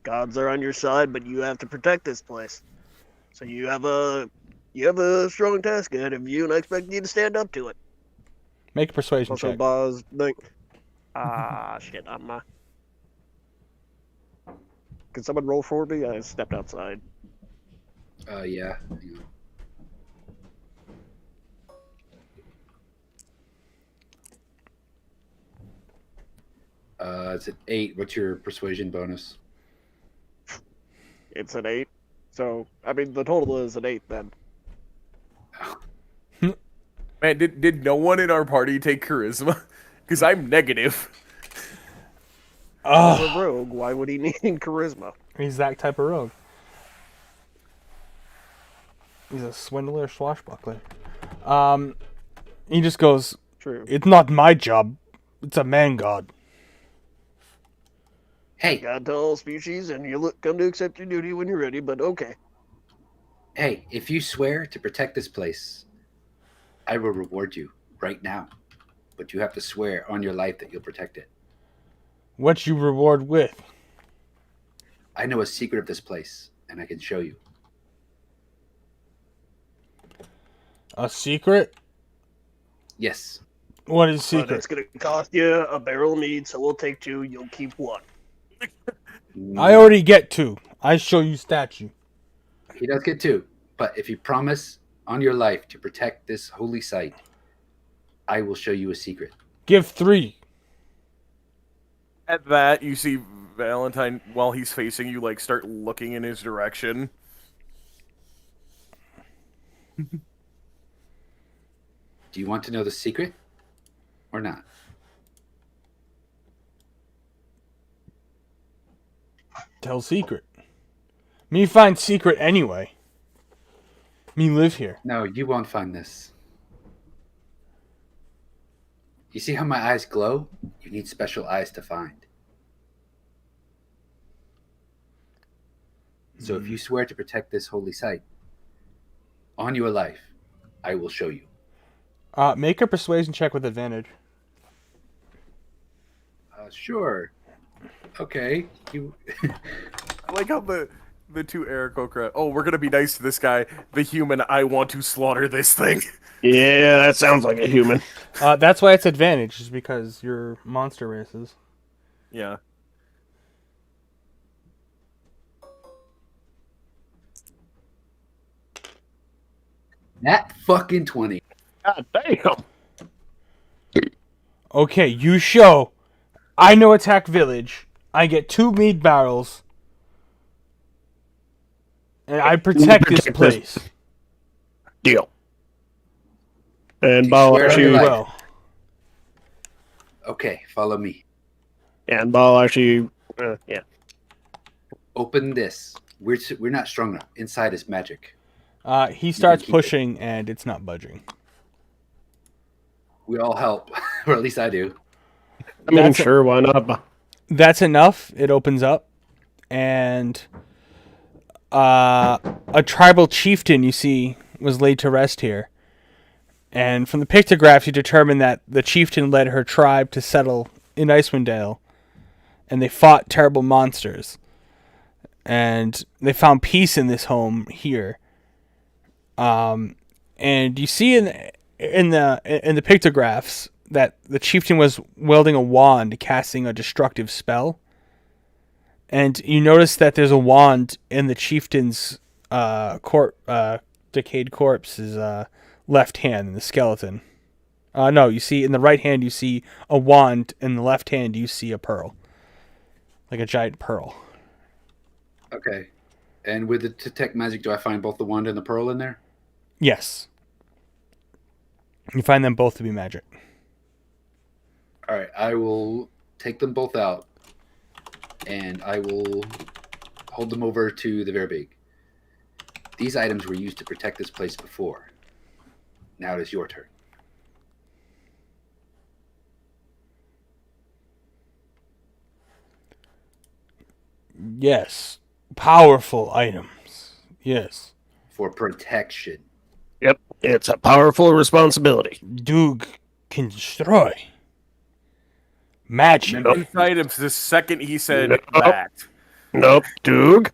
Gods are on your side, but you have to protect this place. So you have a strong task ahead of you, and I expect you to stand up to it. Make a persuasion Also, check. Boz, shit, I'm not. Can someone roll for me? I stepped outside. Yeah. Hang on. It's an 8. What's your persuasion bonus? It's an 8. So, I mean, the total is an 8 then. Man, did no one in our party take charisma? Because I'm negative. He's Oh, a rogue. Why would he need charisma? he's that type of rogue. He's a swindler, swashbuckler. He just goes, True. "It's not my job. It's a man god." Hey, God to all species, and you come to accept your duty when you're ready. But okay. hey, if you swear to protect this place, I will reward you right now. But you have to swear on your life that you'll protect it. What you reward with? I know a secret of this place, and I can show you. A secret? Yes. What is But secret? it's gonna cost you a barrel of mead, so we'll take 2. You'll keep 1. I already get 2. I show you statue. He does get 2. But if you promise on your life to protect this holy site, I will show you a secret. Give 3. At that, you see Valentine, while he's facing you, like, start looking in his direction. Do you want to know the secret or not? Tell secret. Me find secret anyway. Me live here. No, you won't find this. You see how my eyes glow? You need special eyes to find. So if you swear to protect this holy site, on your life, I will show you. Make a persuasion check with advantage. Sure. Okay. You. I like how the two aristocrats. Oh, we're gonna be nice to this guy, the human. I want to slaughter this thing. Yeah, that sounds like a human. That's why it's advantage, is because you're monster races. Yeah. That fucking 20. God damn. Okay, you show. I know attack village. I get 2 meat barrels. And I protect this Protect this. place. Deal. And You Ball swear on actually, your life? Well, Okay, follow me. and Ball actually, yeah. Open this. We're not strong enough. Inside is magic. he starts keep it. pushing, and it's not budging. We all help, or at least I do. I mean, That's sure, why not? That's enough. It opens up, and a tribal chieftain you see was laid to rest here. And from the pictographs, you determine that the chieftain led her tribe to settle in Icewind Dale, and they fought terrible monsters. And they found peace in this home here. And you see in the pictographs that the chieftain was wielding a wand, casting a destructive spell. And you notice that there's a wand in the chieftain's decayed corpse's left hand in the skeleton. No, you see in the right hand you see a wand, in the left hand you see a pearl, like a giant pearl. Okay. And with the detect magic, do I find both the wand and the pearl in there? Yes, you find them both to be magic. All right. I will take them both out, and I will hold them over to the Verbig. These items were used to protect this place before. Now it is your turn. Yes, powerful items. Yes, For protection. Yep, it's a powerful responsibility. Doog can destroy magic. Remember- These items. The second he said Nope. that, Nope, Doog.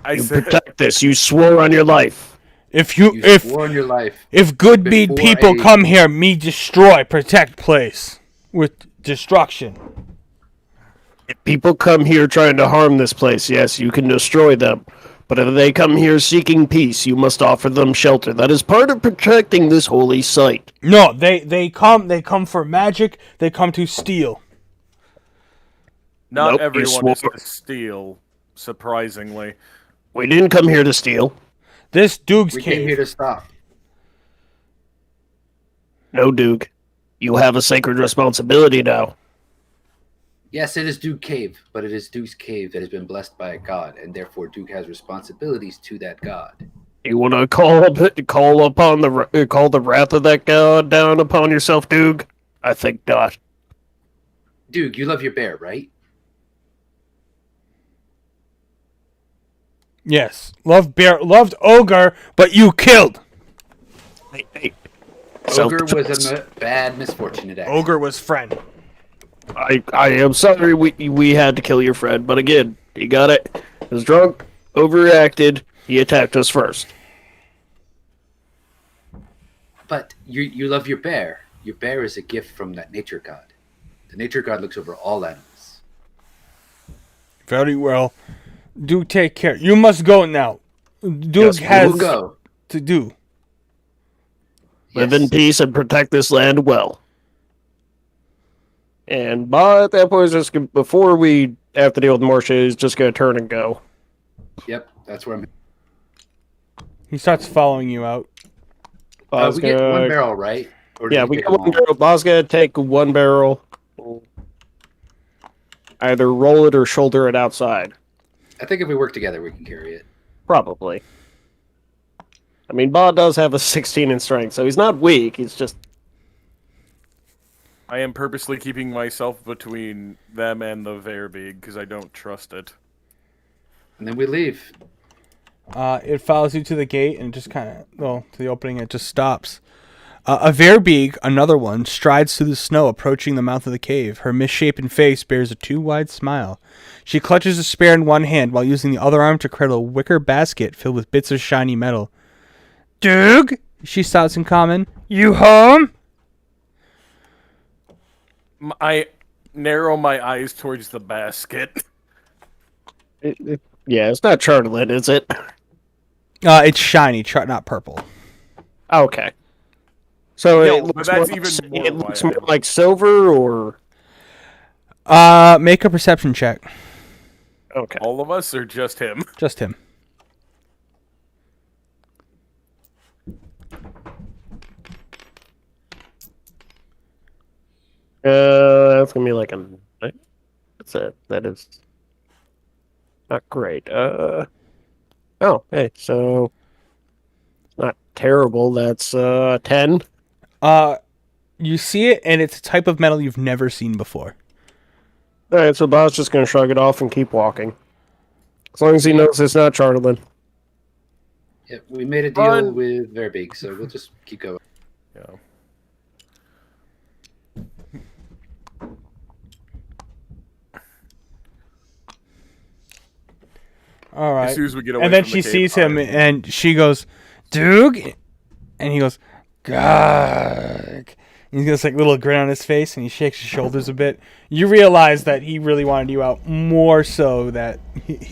I You said, protect this. You swore on your life. If You swore on your life. If good mead Before people a- come here, me destroy, protect place with destruction. If people come here trying to harm this place, yes, you can destroy them. But if they come here seeking peace, you must offer them shelter. That is part of protecting this holy site. No, they come for magic. They come to steal. not Nope, you everyone is swore. to steal. Surprisingly, We didn't come here to steal. This Doog's We came here cave. to stop. No, Doog. You have a sacred responsibility now. Yes, it is Duke Cave, but it is Duke's cave that has been blessed by a god, and therefore Duke has responsibilities to that god. You want to call the wrath of that god down upon yourself, Duke? I think not. Duke, you love your bear, right? Yes. Loved Ogre, but you killed. Hey. Ogre was a bad misfortune today. Ogre was friend. I am sorry we had to kill your friend, but again, he got it. He was drunk, overreacted. He attacked us first. But you love your bear. Your bear is a gift from that nature god. The nature god looks over all animals. Very well. Do take care. You must go now. Duke Yes, has We'll go. to do. Live Yes. in peace and protect this land well. And Ba at that point is just before we have to deal with more shit, is just gonna turn and go. Yep, that's where I'm. He starts following you out. Ba's We get one gonna- barrel, right? Or do Yeah, we we get got them one all? barrel. Ba's gonna take one barrel. Either roll it or shoulder it outside. I think if we work together, we can carry it. Probably. I mean, Ba does have a 16 in strength, so he's not weak. He's just I am purposely keeping myself between them and the Verbeeg because I don't trust it. And then we leave. It follows you to the gate and just kind of, well, to the opening. It just stops. A Verbeeg, another one, strides through the snow, approaching the mouth of the cave. Her misshapen face bears a too wide smile. She clutches a spear in one hand while using the other arm to cradle a wicker basket filled with bits of shiny metal. Doug, she shouts in common. You home? I narrow my eyes towards the basket. yeah, it's not Charlotte, is it? It's shiny, not purple. Okay. So Yo, it but looks that's more, even like, more it looks why more I'm- like silver, or Make a perception check. okay. All of us or just him? Just him. That's gonna be like a. That's it. That is not great. Oh, hey, so not terrible. That's 10. You see it, and it's a type of metal you've never seen before. All right, so Bob's just gonna shrug it off and keep walking, as long as he knows it's not Charlton. Yep, we made a deal Run. with Verbeek, so we'll just keep going. Yeah. All right. As soon as we get away And then from she the cave, sees him, I- and she goes, Doug? And he goes, Gag. He's got this like little grin on his face, and he shakes his shoulders a bit. You realize that he really wanted you out more so that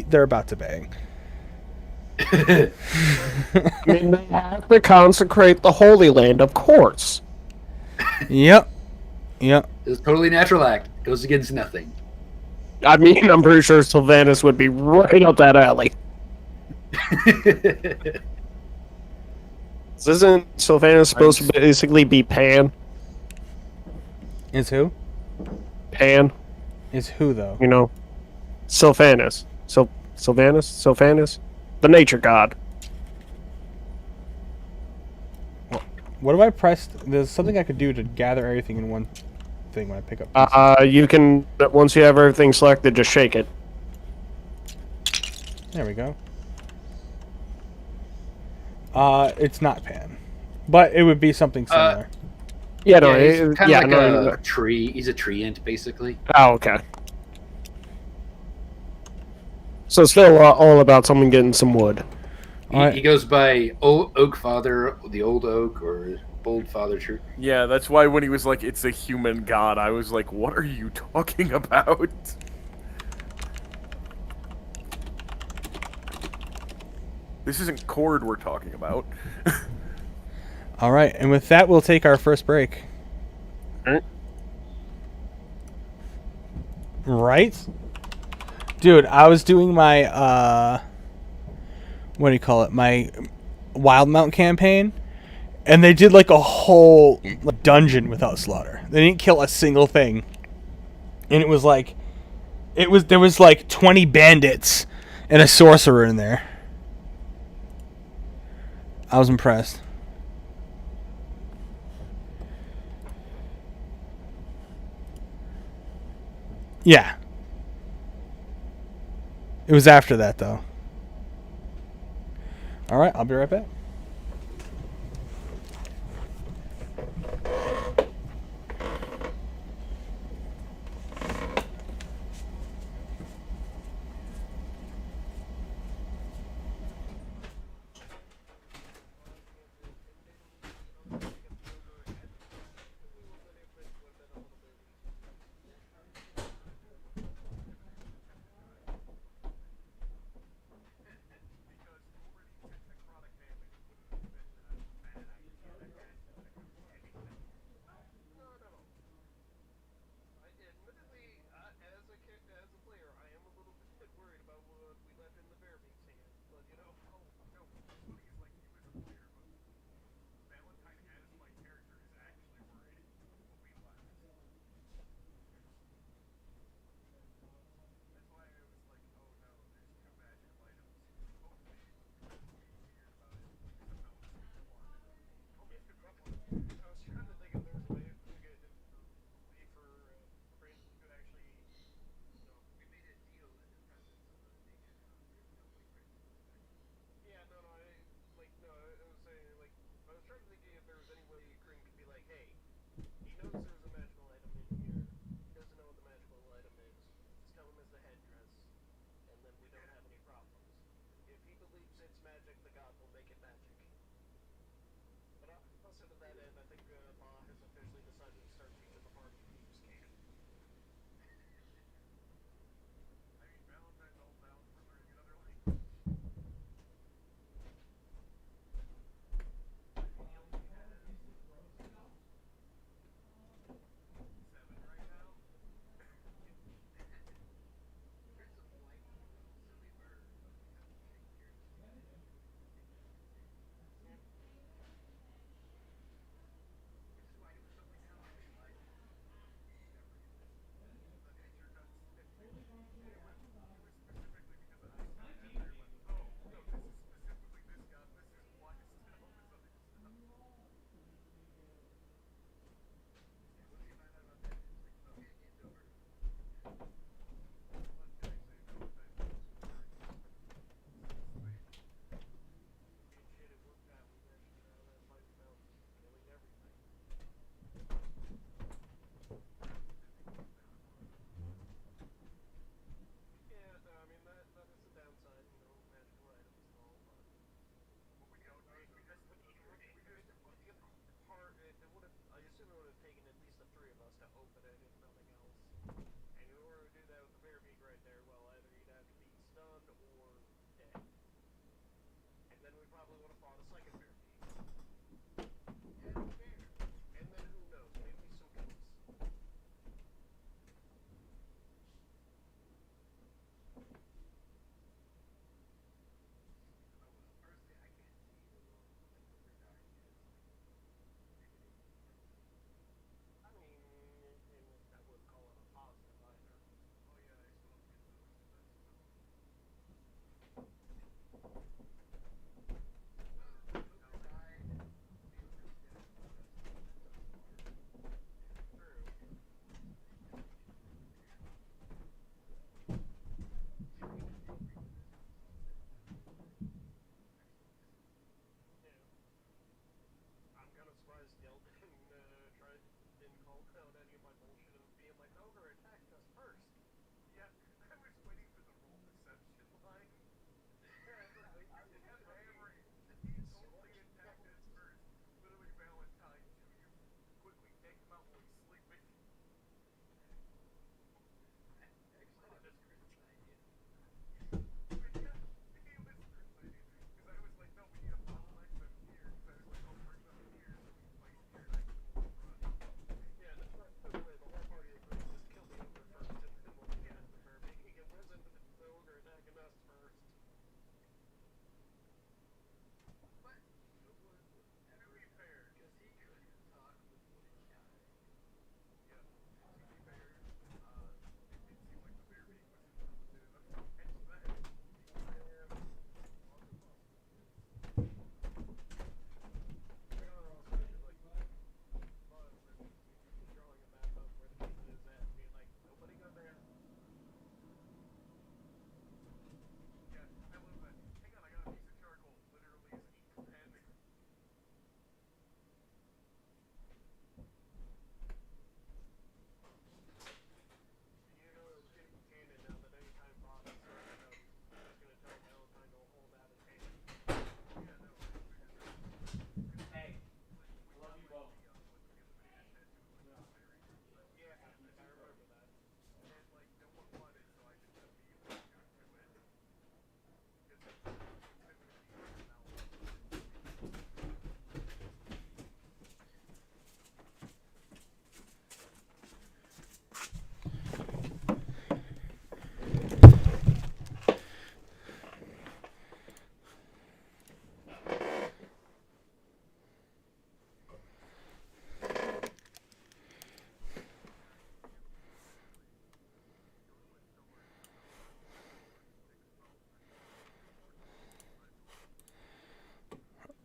they're about to bang. I mean, they have to consecrate the Holy Land, of course. Yep. Yep. It's a totally natural act. Goes against nothing. I mean, I'm pretty sure Sylvanus would be right up that alley. Isn't Sylvanus supposed to basically be Pan? Is who? Pan, Is who, though? you know? Sylvanus. Sylvanus? The nature god. What do I press? There's something I could do to gather everything in one thing when I pick up. You can, once you have everything selected, just shake it. There we go. It's not Pan. But it would be something similar. Yeah, no, Yeah, he's kind of like no. a tree. He's a tree ant, basically. Oh, okay. So still all about someone getting some wood. Alright. He goes by Oak Father, the Old Oak, or Old Father Tree. Yeah, that's why when he was like, it's a human god, I was like, what are you talking about? This isn't Cord we're talking about. All right, and with that, we'll take our first break. Alright. Right? Dude, I was doing my, what do you call it? My Wildmount campaign, and they did like a whole dungeon without slaughter. They didn't kill a single thing. And it was like, There was like 20 bandits and a sorcerer in there. I was impressed. Yeah. It was after that though. All right, I'll be right back.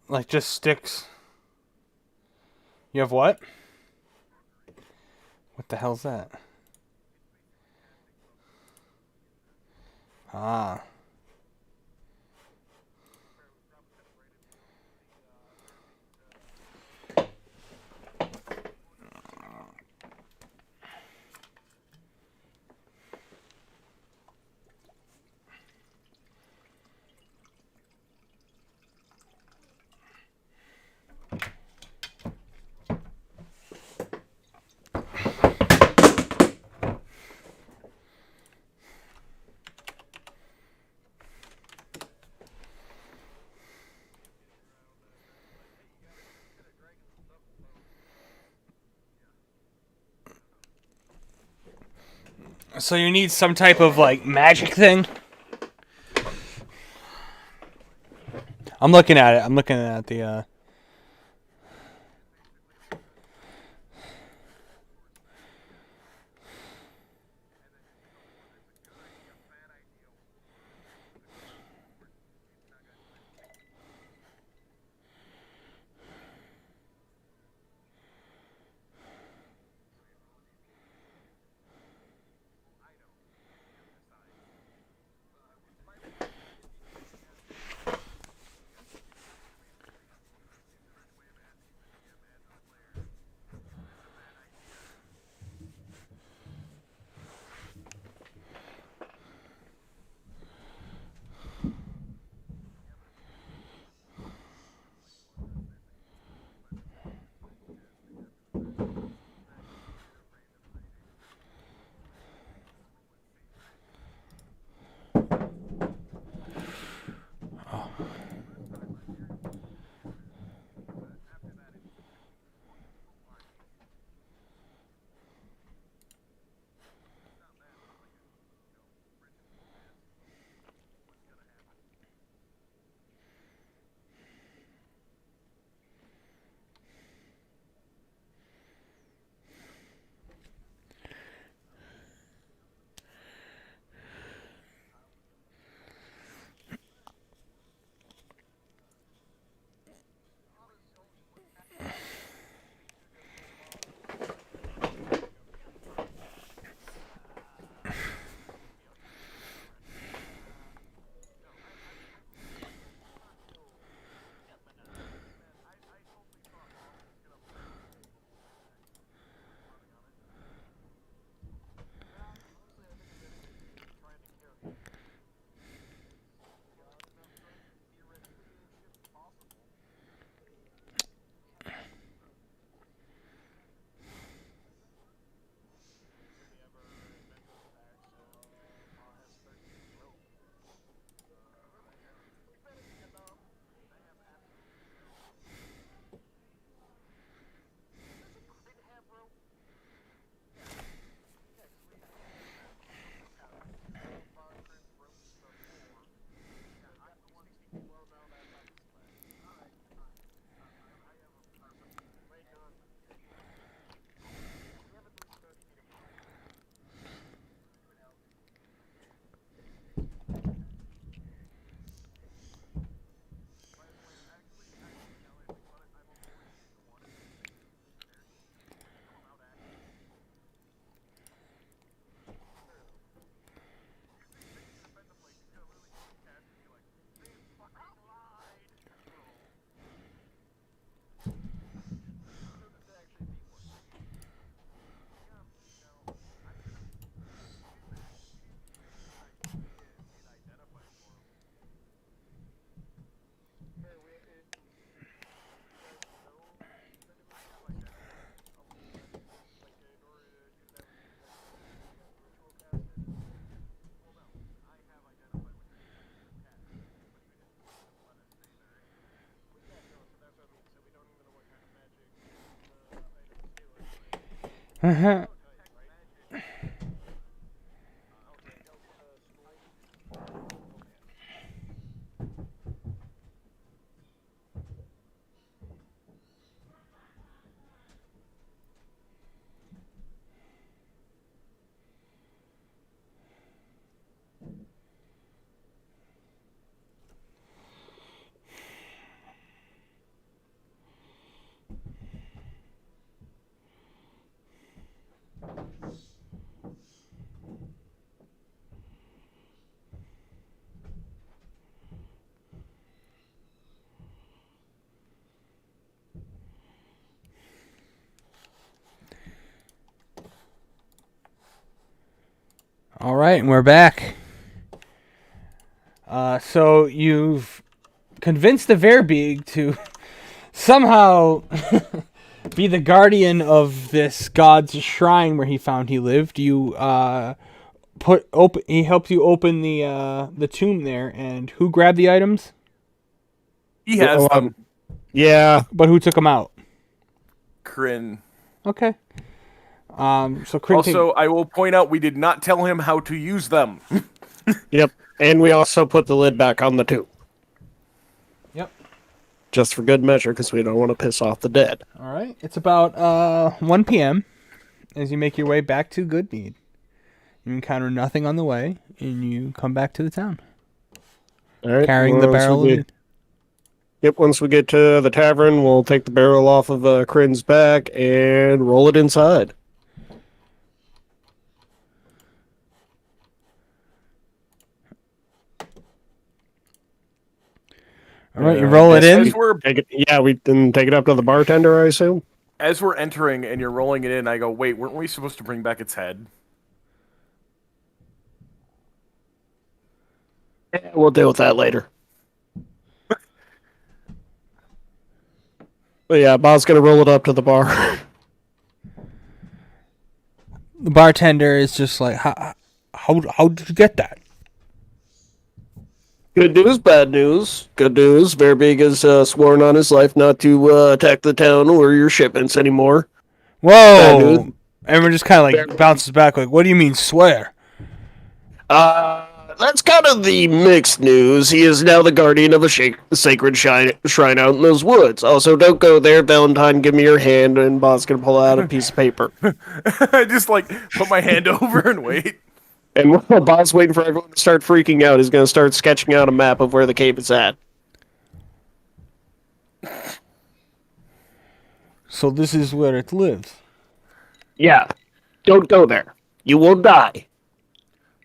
Like just sticks. You have what? What the hell's that? Ah. So you need some type of like magic thing? I'm looking at it. I'm looking at the All right, and we're back. So you've convinced the Verbeeg to somehow be the guardian of this god's shrine where he found he lived. You he helped you open the tomb there, and who grabbed the items? He has them. Yeah. But who took them out? Kryn. Okay. So Kryn Also, I will point out we did not tell him how to use them. Yep. And we also put the lid back on the tube. Yep. Just for good measure, because we don't want to piss off the dead. All right. It's about 1 p.m. as you make your way back to Goodmead. You encounter nothing on the way, and you come back to the town. All right. Carrying the barrel. Yep, once we get to the tavern, we'll take the barrel off of Kryn's back and roll it inside. All right, you roll it in. We then take it up to the bartender, I assume. As we're entering and you're rolling it in, I go, wait, weren't we supposed to bring back its head? Yeah, we'll deal with that later. But yeah, Bob's gonna roll it up to the bar. The bartender is just like, how did you get that? Good news, bad news. Good news, Verbeeg has sworn on his life not to attack the town or your shipments anymore. Whoa! Everyone just kind of like bounces back like, what do you mean swear? That's kind of the mixed news. He is now the guardian of a sacred shrine out in those woods. Also, don't go there, Valentine. Give me your hand, and Bob's gonna pull out a piece of paper. I just like put my hand over and wait. And while Bob's waiting for everyone to start freaking out, he's gonna start sketching out a map of where the cave is at. So this is where it lives. Yeah, don't go there. You will die.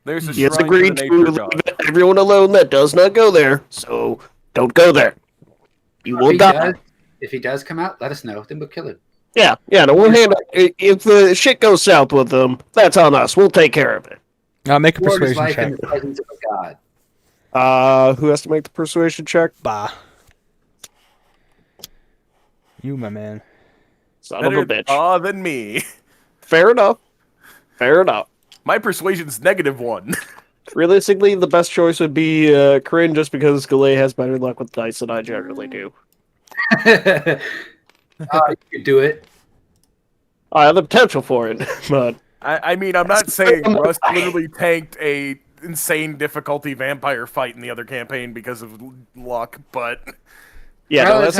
There's a He has shrine agreed to to the nature leave god. everyone alone that does not go there, so don't go there. You will die. If he does come out, let us know. Then we'll kill him. Yeah, no, we'll handle it. If the shit goes south with them, that's on us. We'll take care of it. Make a Lord is persuasion life in check. the presence of a god. Who has to make the persuasion check? Bah. You, my man. Son of a bitch. Than me. Fair enough. My persuasion's -1. Realistically, the best choice would be Kryn, just because Galay has better luck with dice than I generally do. You could do it. I have the potential for it, but... I mean, I'm not saying Russ literally tanked a insane difficulty vampire fight in the other campaign because of luck, but... Yeah, no, that's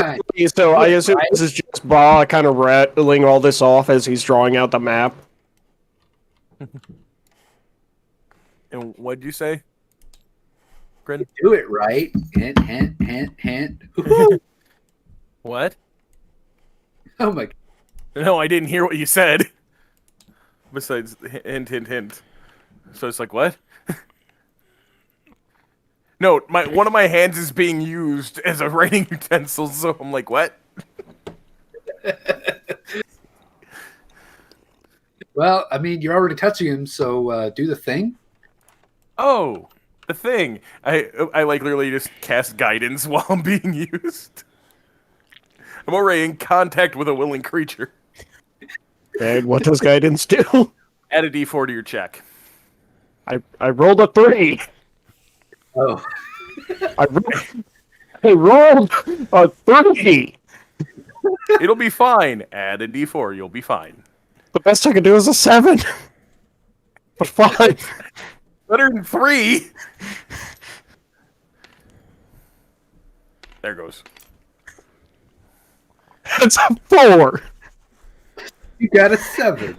so I assume this is just Ba kind of rattling all this off as he's drawing out the map. And what'd you say? Grin? Do it right. Hint. What? Oh my god. No, I didn't hear what you said. Besides, hint. So it's like, what? No, one of my hands is being used as a writing utensil, so I'm like, what? Well, I mean, you're already touching him, so do the thing. Oh, the thing. I like literally just cast guidance while I'm being used. I'm already in contact with a willing creature. And what does guidance do? Add a d4 to your check. I rolled a 3. Oh. I rolled a 3. It'll be fine. Add a d4. You'll be fine. The best I can do is a 7. But 5. Better than 3. There goes. That's a 4. You got a 7.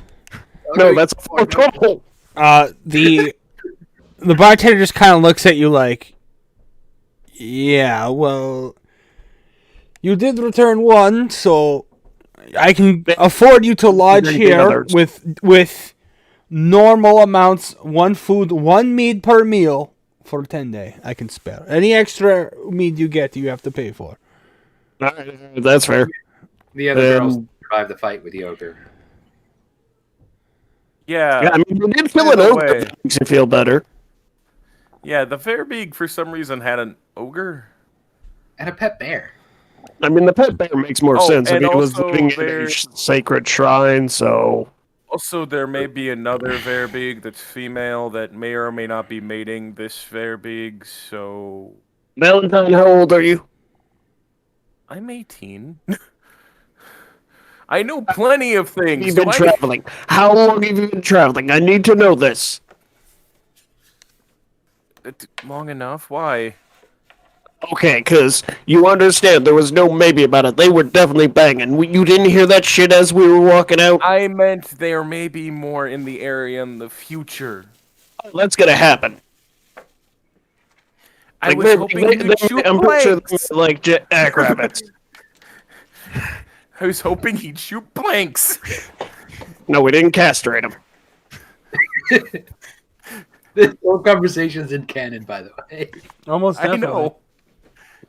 No, that's a 4 total. The bartender just kind of looks at you like, yeah, well, you did return 1, so I can afford you to lodge here with normal amounts, 1 food, 1 mead per meal for 10 days. I can spare. Any extra mead you get, you have to pay for. That's fair. The other girls survived the fight with the ogre. Yeah, I mean, you did kill by an the ogre. way. That makes you feel better. Yeah, the Fairbeak for some reason had an ogre. And a pet bear. I mean, the pet bear makes more Oh, sense if and he was also living in a there- sacred shrine, so... Also, there may be another Verbeeg that's female that may or may not be mating this Verbeeg, so... Valentine, how old are you? I'm 18. I know plenty of things. You've Do been I? traveling. How long have you been traveling? I need to know this. Long enough? Why? Okay, because you understand there was no maybe about it. They were definitely banging. You didn't hear that shit as we were walking out? I meant there may be more in the area in the future. That's gonna happen. I was hoping you'd shoot I'm pretty sure blanks. they're like jackrabbits. I was hoping he'd shoot blanks. No, we didn't castrate them. This whole conversation's in canon, by the way. Almost I definitely. know.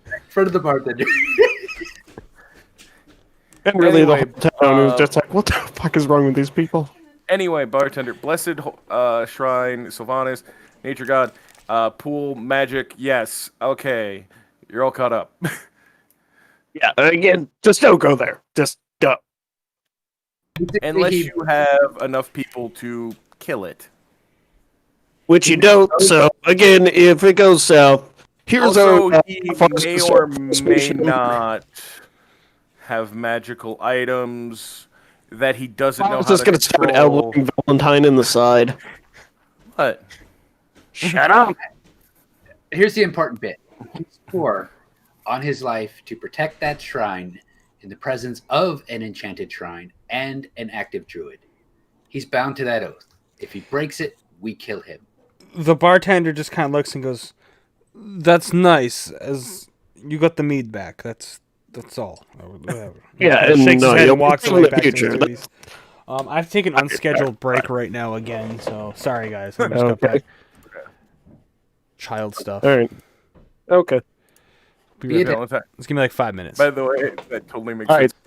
In front of the bartender. And really, Anyway, the whole town was just like, what the fuck is wrong with these people? Anyway, bartender, blessed shrine, Sylvanas, nature god, pool, magic, yes. Okay, you're all caught up. Yeah, again, just don't go there. Just go. Unless you have enough people to kill it. Which you don't, so, again, if it goes south, here's Also, our... he first may or may station. not have magical items that he doesn't I know was how just to gonna start control. elbowing Valentine in the side. What? Shut up! Here's the important bit. He swore on his life to protect that shrine in the presence of an enchanted shrine and an active druid. He's bound to that oath. If he breaks it, we kill him. The bartender just kind of looks and goes, "That's nice. As you got the mead back. That's all." Or whatever. Yeah, He and shakes his head you'll and walks in away the back to future. his duties. I've taken unscheduled break right now again, so sorry guys. I just got Okay. back. Child stuff. Alright. Okay. Be Be right a back. Valentine. Just give me like 5 minutes. By the way, that totally makes Alright. sense.